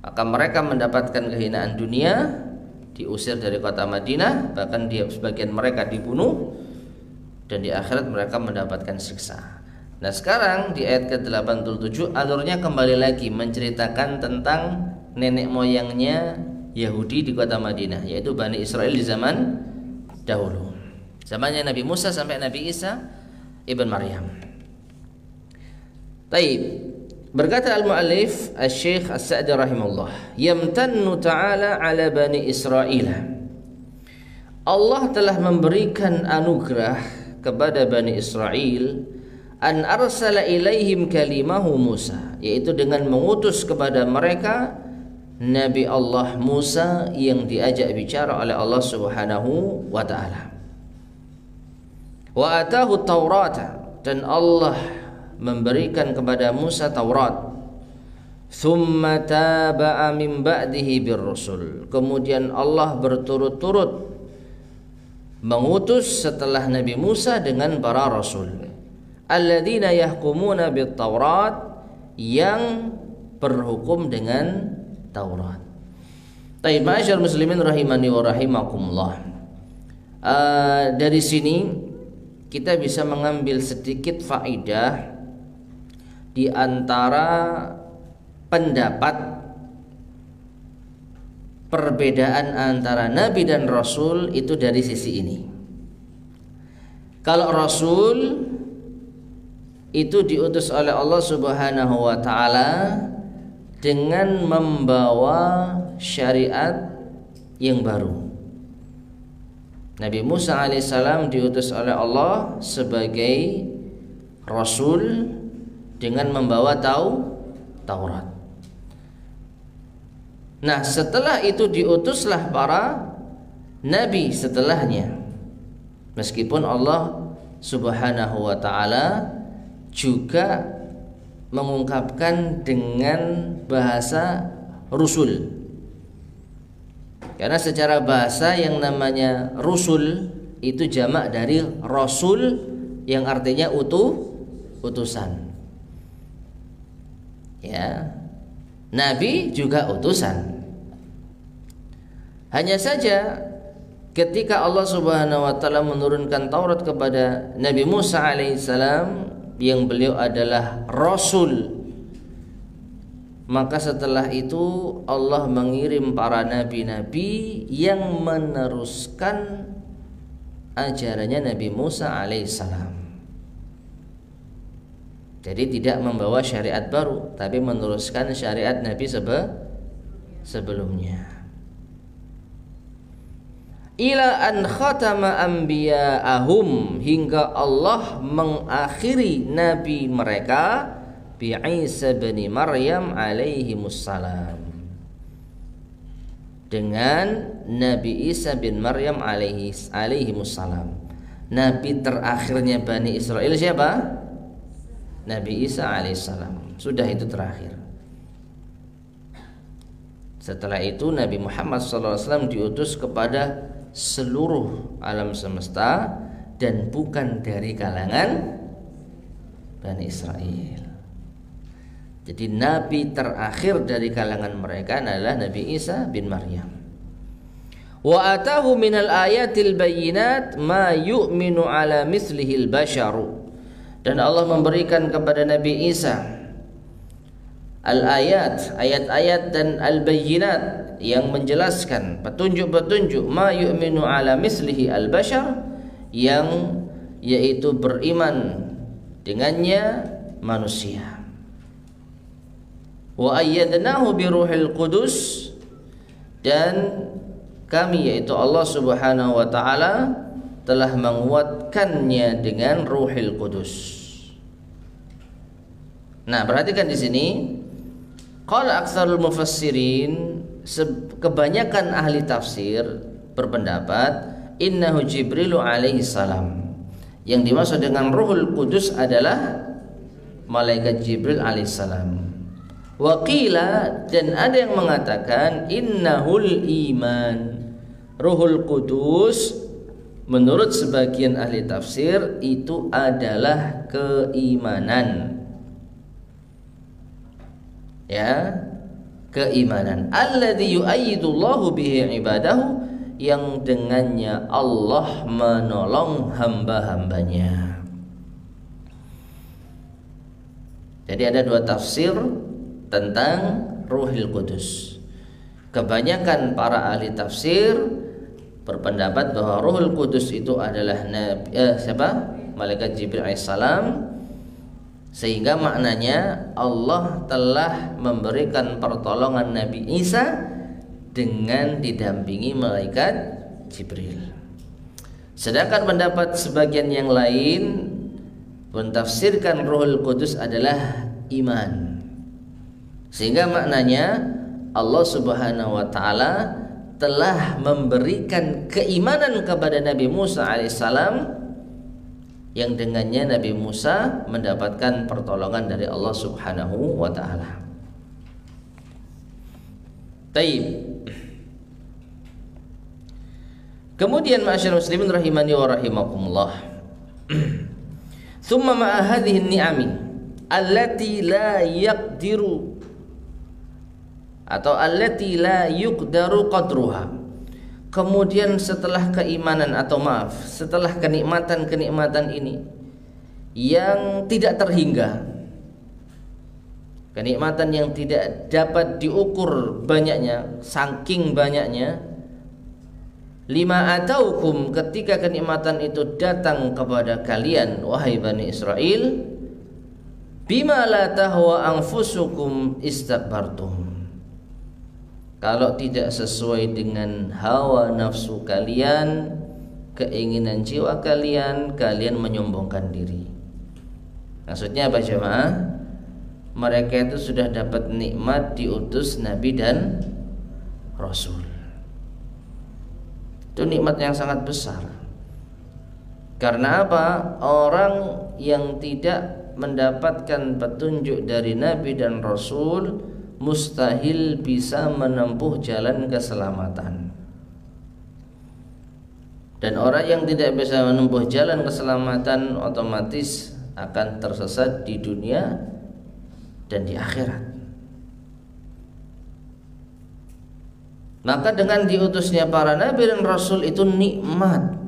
Maka mereka mendapatkan kehinaan dunia, diusir dari kota Madinah, bahkan sebagian mereka dibunuh, dan di akhirat mereka mendapatkan siksa. Nah sekarang di ayat ke-87 alurnya kembali lagi menceritakan tentang nenek moyangnya Yahudi di kota Madinah, yaitu Bani Israel di zaman dahulu, zamannya Nabi Musa sampai Nabi Isa ibn Maryam. Taib. Berkata al-muallif Asy-Syaikh As-Sa'di rahimahullah, yamtannu ta'ala 'ala Bani Israil. Allah telah memberikan anugerah kepada Bani Israel, an arsala ilaihim kalimahu Musa, yaitu dengan mengutus kepada mereka Nabi Allah Musa yang diajak bicara oleh Allah Subhanahu wa taala. Wa atahu Taurata, dan Allah memberikan kepada Musa Taurat. Tsumma taba'a min ba'dihi birrusul. Kemudian Allah berturut-turut mengutus setelah Nabi Musa dengan para rasul. Alladzina yahkumuna bit Taurat, yang berhukum dengan Taurat. Taib, ma'asyar muslimin rahimani wa rahimakumullah. Dari sini kita bisa mengambil sedikit faidah di antara pendapat perbedaan antara Nabi dan Rasul itu dari sisi ini. Kalau Rasul itu diutus oleh Allah Subhanahu wa taala dengan membawa syariat yang baru. Nabi Musa alaihissalam diutus oleh Allah sebagai Rasul dengan membawa Taurat. Nah, setelah itu diutuslah para nabi setelahnya. Meskipun Allah Subhanahu wa taala juga mengungkapkan dengan bahasa rusul. Karena secara bahasa yang namanya rusul itu jamak dari rasul yang artinya utusan. Ya. Nabi juga utusan. Hanya saja ketika Allah Subhanahu wa taala menurunkan Taurat kepada Nabi Musa alaihissalam, yang beliau adalah rasul Maka setelah itu Allah mengirim para nabi-nabi yang meneruskan ajarannya Nabi Musa alaihissalam. Jadi tidak membawa syariat baru, tapi meneruskan syariat Nabi sebelumnya. Ila an khatama anbiya'ahum, hingga Allah mengakhiri nabi mereka bi Isa bin Maryam alaihimussalam, dengan Nabi Isa bin Maryam alaihimussalam. Nabi terakhirnya Bani Israel siapa? Nabi Isa alaihissalam. Sudah, itu terakhir. Setelah itu Nabi Muhammad SAW diutus kepada seluruh alam semesta dan bukan dari kalangan Bani Israel. Jadi Nabi terakhir dari kalangan mereka adalah Nabi Isa bin Maryam. Wa atahu minal ayatil bayyinat ma yu'minu ala mislihil basharu. Dan Allah memberikan kepada Nabi Isa al-ayat, ayat-ayat dan al-bayyinat yang menjelaskan petunjuk-petunjuk ma yu'minu ala mislihi al-bashar, yang yaitu beriman dengannya manusia. Wa ayyadnahu bi ruhil qudus, dan kami yaitu Allah Subhanahu wa taala telah menguatkannya dengan Ruhil Qudus. Nah, perhatikan di sini, qala aktsarul mufassirin, kebanyakan ahli tafsir berpendapat innahu Jibril alaihi salam. Yang dimaksud dengan Ruhul Qudus adalah malaikat Jibril alaihi salam. Wa qila, dan ada yang mengatakan innahul iman. Ruhul Qudus menurut sebagian ahli tafsir itu adalah keimanan. Ya, keimanan. Alladzi yu'ayyidullahu bihi ibadahu, yang dengannya Allah menolong hamba-hambanya. Jadi ada dua tafsir tentang Ruhul Qudus. Kebanyakan para ahli tafsir berpendapat bahwa Ruhul Qudus itu adalah malaikat Jibril alaihissalam, sehingga maknanya Allah telah memberikan pertolongan Nabi Isa dengan didampingi malaikat Jibril. Sedangkan pendapat sebagian yang lain mentafsirkan Ruhul Qudus adalah iman, sehingga maknanya Allah Subhanahu wa taala telah memberikan keimanan kepada Nabi Musa alaihissalam, yang dengannya Nabi Musa mendapatkan pertolongan dari Allah Subhanahu wa taala. Taib. Kemudian ma'asyiral muslimin rahimani wa rahimakumullah. Tsumma ma'a hadhihi ni'ami allati la yaqdiru atau allati la yuqdaru qadruha. Kemudian setelah keimanan atau setelah kenikmatan-kenikmatan ini yang tidak terhingga, kenikmatan yang tidak dapat diukur banyaknya, saking banyaknya, lima ataukum, ketika kenikmatan itu datang kepada kalian wahai Bani Israel, bima la tahwa anfusukum istakbartum, kalau tidak sesuai dengan hawa nafsu kalian, keinginan jiwa kalian, kalian menyombongkan diri. Maksudnya apa jemaah? Mereka itu sudah dapat nikmat diutus Nabi dan Rasul. Itu nikmat yang sangat besar. Karena apa? Orang yang tidak mendapatkan petunjuk dari Nabi dan Rasul mustahil bisa menempuh jalan keselamatan. Dan orang yang tidak bisa menempuh jalan keselamatan otomatis akan tersesat di dunia dan di akhirat. Maka dengan diutusnya para nabi dan rasul itu nikmat.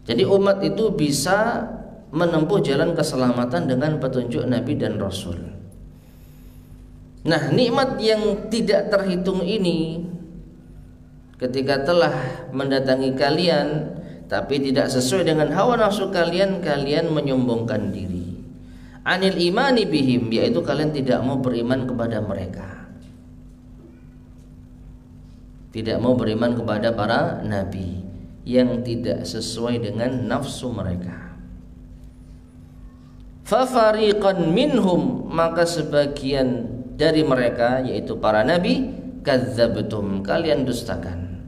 Jadi umat itu bisa menempuh jalan keselamatan dengan petunjuk Nabi dan Rasul. Nah, nikmat yang tidak terhitung ini ketika telah mendatangi kalian tapi tidak sesuai dengan hawa nafsu kalian, kalian menyombongkan diri. Anil imani bihim, yaitu kalian tidak mau beriman kepada mereka, tidak mau beriman kepada para nabi yang tidak sesuai dengan nafsu mereka. Fafariqan minhum, maka sebagian dari mereka yaitu para nabi, kadzabtum, kalian dustakan.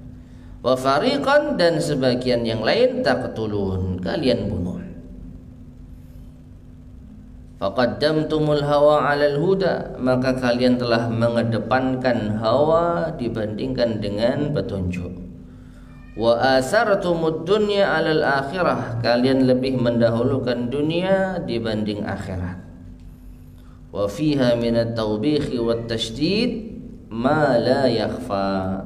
Wa fariqan, dan sebagian yang lain, taqtulun, kalian bunuh. Faqaddamtumul hawa 'alal huda, maka kalian telah mengedepankan hawa dibandingkan dengan petunjuk. Wa asartumud dunya 'alal akhirah, kalian lebih mendahulukan dunia dibanding akhirat. Wa fiha minat tawbihi wat tasydid ma la yakhfa,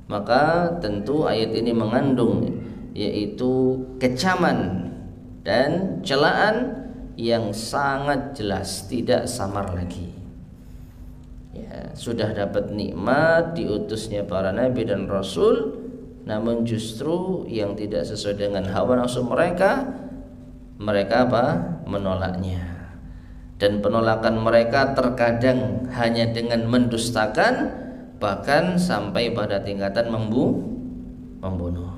maka tentu ayat ini mengandung yaitu kecaman dan celaan yang sangat jelas, tidak samar lagi. Ya, sudah dapat nikmat diutusnya para nabi dan rasul, namun justru yang tidak sesuai dengan hawa nafsu mereka, mereka apa? Menolaknya. Dan penolakan mereka terkadang hanya dengan mendustakan, bahkan sampai pada tingkatan membunuh.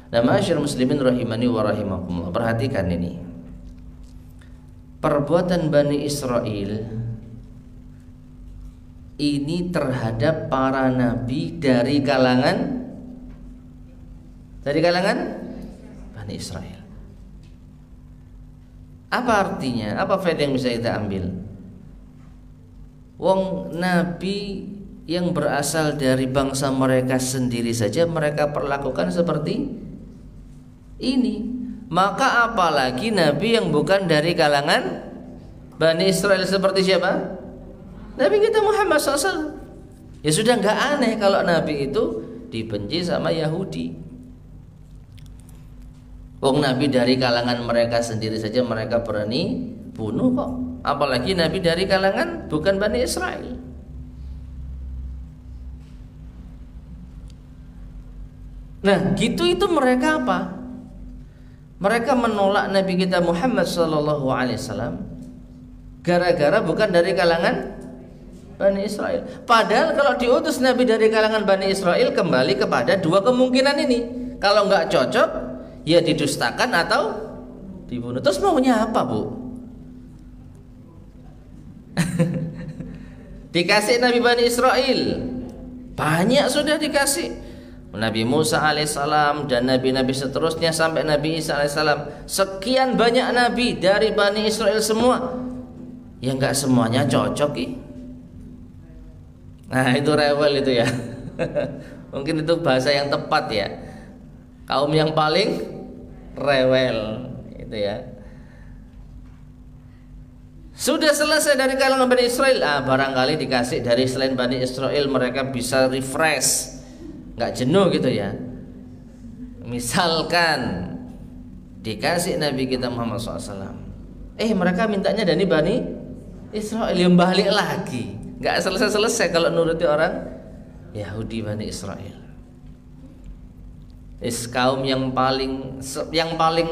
Nah, ma'asyiral muslimin rahimani wa rahimakumullah, perhatikan ini. Perbuatan Bani Israel ini terhadap para nabi dari kalangan Bani Israel. Apa artinya? Apa faedah yang bisa kita ambil? Wong nabi yang berasal dari bangsa mereka sendiri saja mereka perlakukan seperti ini, maka apalagi nabi yang bukan dari kalangan Bani Israel seperti siapa? Nabi kita Muhammad SAW. Ya sudah nggak aneh kalau nabi itu dibenci sama Yahudi. Wong nabi dari kalangan mereka sendiri saja mereka berani bunuh kok, apalagi nabi dari kalangan bukan Bani Israel. Nah, gitu itu mereka apa? Mereka menolak Nabi kita Muhammad SAW gara-gara bukan dari kalangan Bani Israel. Padahal kalau diutus Nabi dari kalangan Bani Israel, kembali kepada dua kemungkinan ini. Kalau nggak cocok, ya didustakan atau dibunuh. Terus maunya apa, Bu? Dikasih Nabi Bani Israel, banyak sudah dikasih. Nabi Musa alaihissalam dan nabi-nabi seterusnya sampai Nabi Isa alaihissalam, sekian banyak nabi dari Bani Israel semua. Ya nggak semuanya cocok ih. Nah, itu rewel itu ya. Mungkin itu bahasa yang tepat ya. Kaum yang paling rewel itu ya. Sudah selesai dari kalangan Bani Israel, barangkali dikasih dari selain Bani Israel, mereka bisa refresh, nggak jenuh gitu ya. Misalkan dikasih Nabi kita Muhammad SAW, mereka mintanya dari Bani Israel, yang balik lagi, nggak selesai kalau nuruti orang Yahudi Bani Israel. Kaum yang paling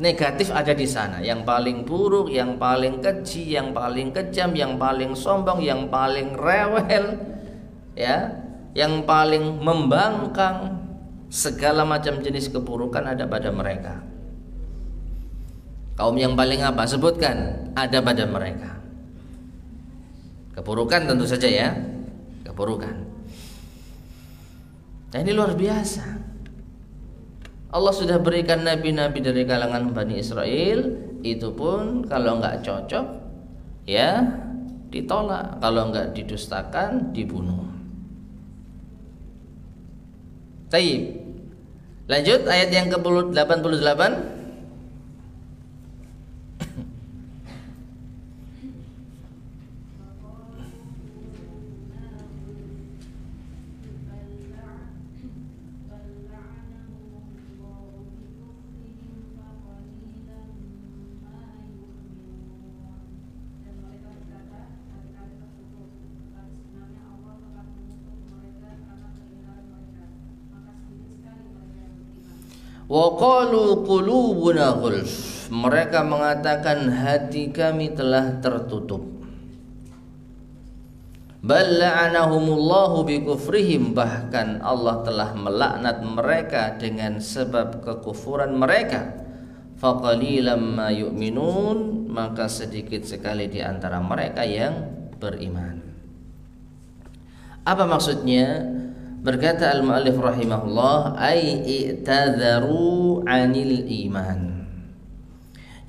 negatif ada di sana, yang paling buruk, yang paling keji, yang paling kejam, yang paling sombong, yang paling rewel, ya, yang paling membangkang, segala macam jenis keburukan ada pada mereka. Kaum yang paling apa? Sebutkan, ada pada mereka. Keburukan tentu saja ya, keburukan. Nah, ini luar biasa. Allah sudah berikan nabi-nabi dari kalangan Bani Israel, itu pun kalau nggak cocok ya ditolak, kalau nggak didustakan dibunuh. Baik, lanjut ayat yang ke-88. Wa qalu qulubuna ghulf, mereka mengatakan hati kami telah tertutup. Bal la'anahumullahu bikufrihim, bahkan Allah telah melaknat mereka dengan sebab kekufuran mereka. Faqalilam ma yu'minun, maka sedikit sekali di antara mereka yang beriman. Apa maksudnya? Berkata al-mu'allif rahimahullah, ay i'tadharu 'anil iman,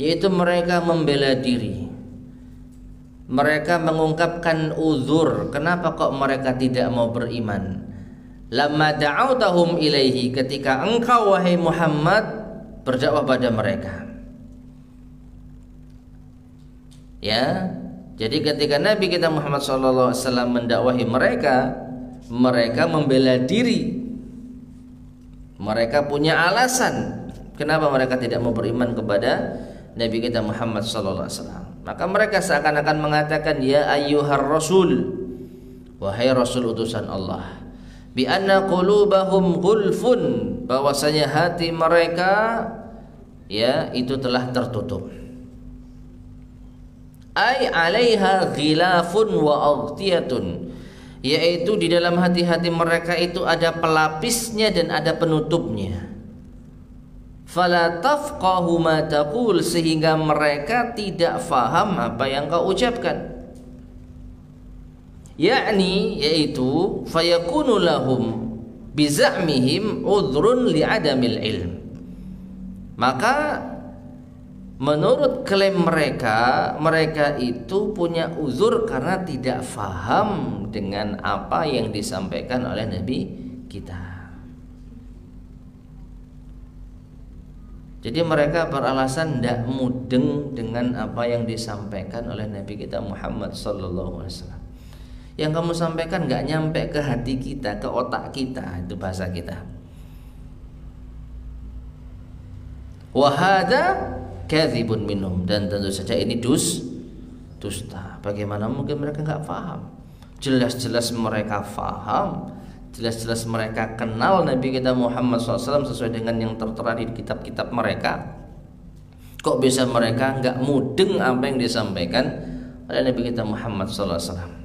yaitu mereka membela diri. Mereka mengungkapkan uzur, kenapa kok mereka tidak mau beriman. Lamma da'autahum ilaihi, ketika engkau wahai Muhammad berdakwah pada mereka. Ya, jadi ketika Nabi kita Muhammad SAW mendakwahi mereka, mereka membela diri. Mereka punya alasan kenapa mereka tidak mau beriman kepada Nabi kita Muhammad SAW. Maka mereka seakan-akan mengatakan, ya ayyuhar rasul, wahai rasul utusan Allah, bi anna qulubahum ghulfun, bahwasanya hati mereka ya itu telah tertutup. Ai 'alaiha ghilafun wa aghtiyatun, yaitu di dalam hati-hati mereka itu ada pelapisnya dan ada penutupnya. Fala tafqahu ma taqul, sehingga mereka tidak faham apa yang kau ucapkan. Yakni, yaitu fayakunu lahum biza'mihim udhrun li'adamil ilm, maka menurut klaim mereka, mereka itu punya uzur karena tidak faham dengan apa yang disampaikan oleh Nabi kita. Jadi mereka beralasan tidak mudeng dengan apa yang disampaikan oleh Nabi kita Muhammad sallallahu alaihi wasallam. Yang kamu sampaikan nggak nyampe ke hati kita, ke otak kita, itu bahasa kita. Wa hadza kadzibun minhum, dan tentu saja ini dusta. Bagaimana mungkin mereka nggak paham? Jelas-jelas mereka paham. Jelas-jelas mereka kenal Nabi kita Muhammad SAW sesuai dengan yang tertera di kitab-kitab mereka. Kok bisa mereka nggak mudeng apa yang disampaikan oleh Nabi kita Muhammad SAW?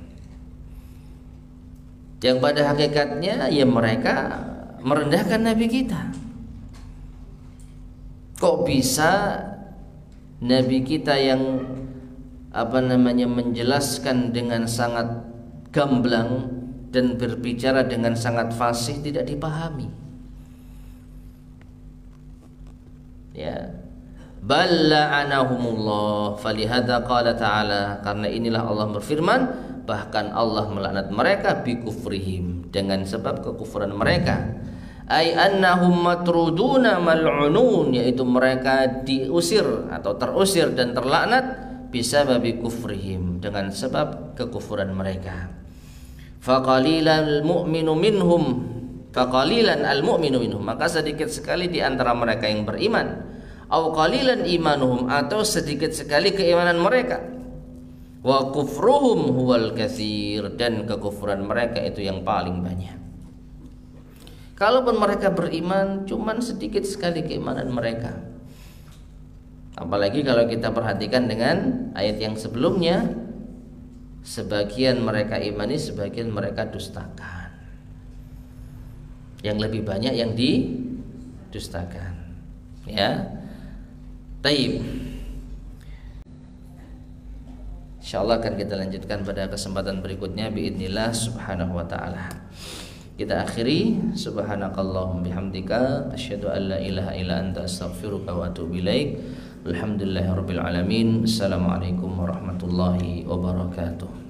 Yang pada hakikatnya ya mereka merendahkan Nabi kita. Kok bisa Nabi kita yang menjelaskan dengan sangat gamblang dan berbicara dengan sangat fasih tidak dipahami? Ya, bal la'anahumullah, falihada qala ta'ala, karena inilah Allah berfirman, bahkan Allah melaknat mereka bikufrihim, dengan sebab kekufuran mereka. Ay annahum matruduna mal'unun, yaitu mereka diusir atau terusir dan terlaknat bisababi kufrihim, dengan sebab kekufuran mereka. Faqalilan al-mu'minu minhum, maka sedikit sekali di antara mereka yang beriman. Au qalilan imanuhum, atau sedikit sekali keimanan mereka. Wa kufruhum huwal katsir, dan kekufuran mereka itu yang paling banyak. Kalaupun mereka beriman, cuman sedikit sekali keimanan mereka. Apalagi kalau kita perhatikan dengan ayat yang sebelumnya, sebagian mereka imani, sebagian mereka dustakan. Yang lebih banyak yang didustakan. Ya. Taib. Insyaallah akan kita lanjutkan pada kesempatan berikutnya biidznillah subhanahu wa ta'ala. Kita akhiri, subhanakallahumma bihamdika asyhadu an la ilaha illa anta astaghfiruka wa atubu ilaik. Alhamdulillahirabbil alamin. Assalamualaikum warahmatullahi wabarakatuh.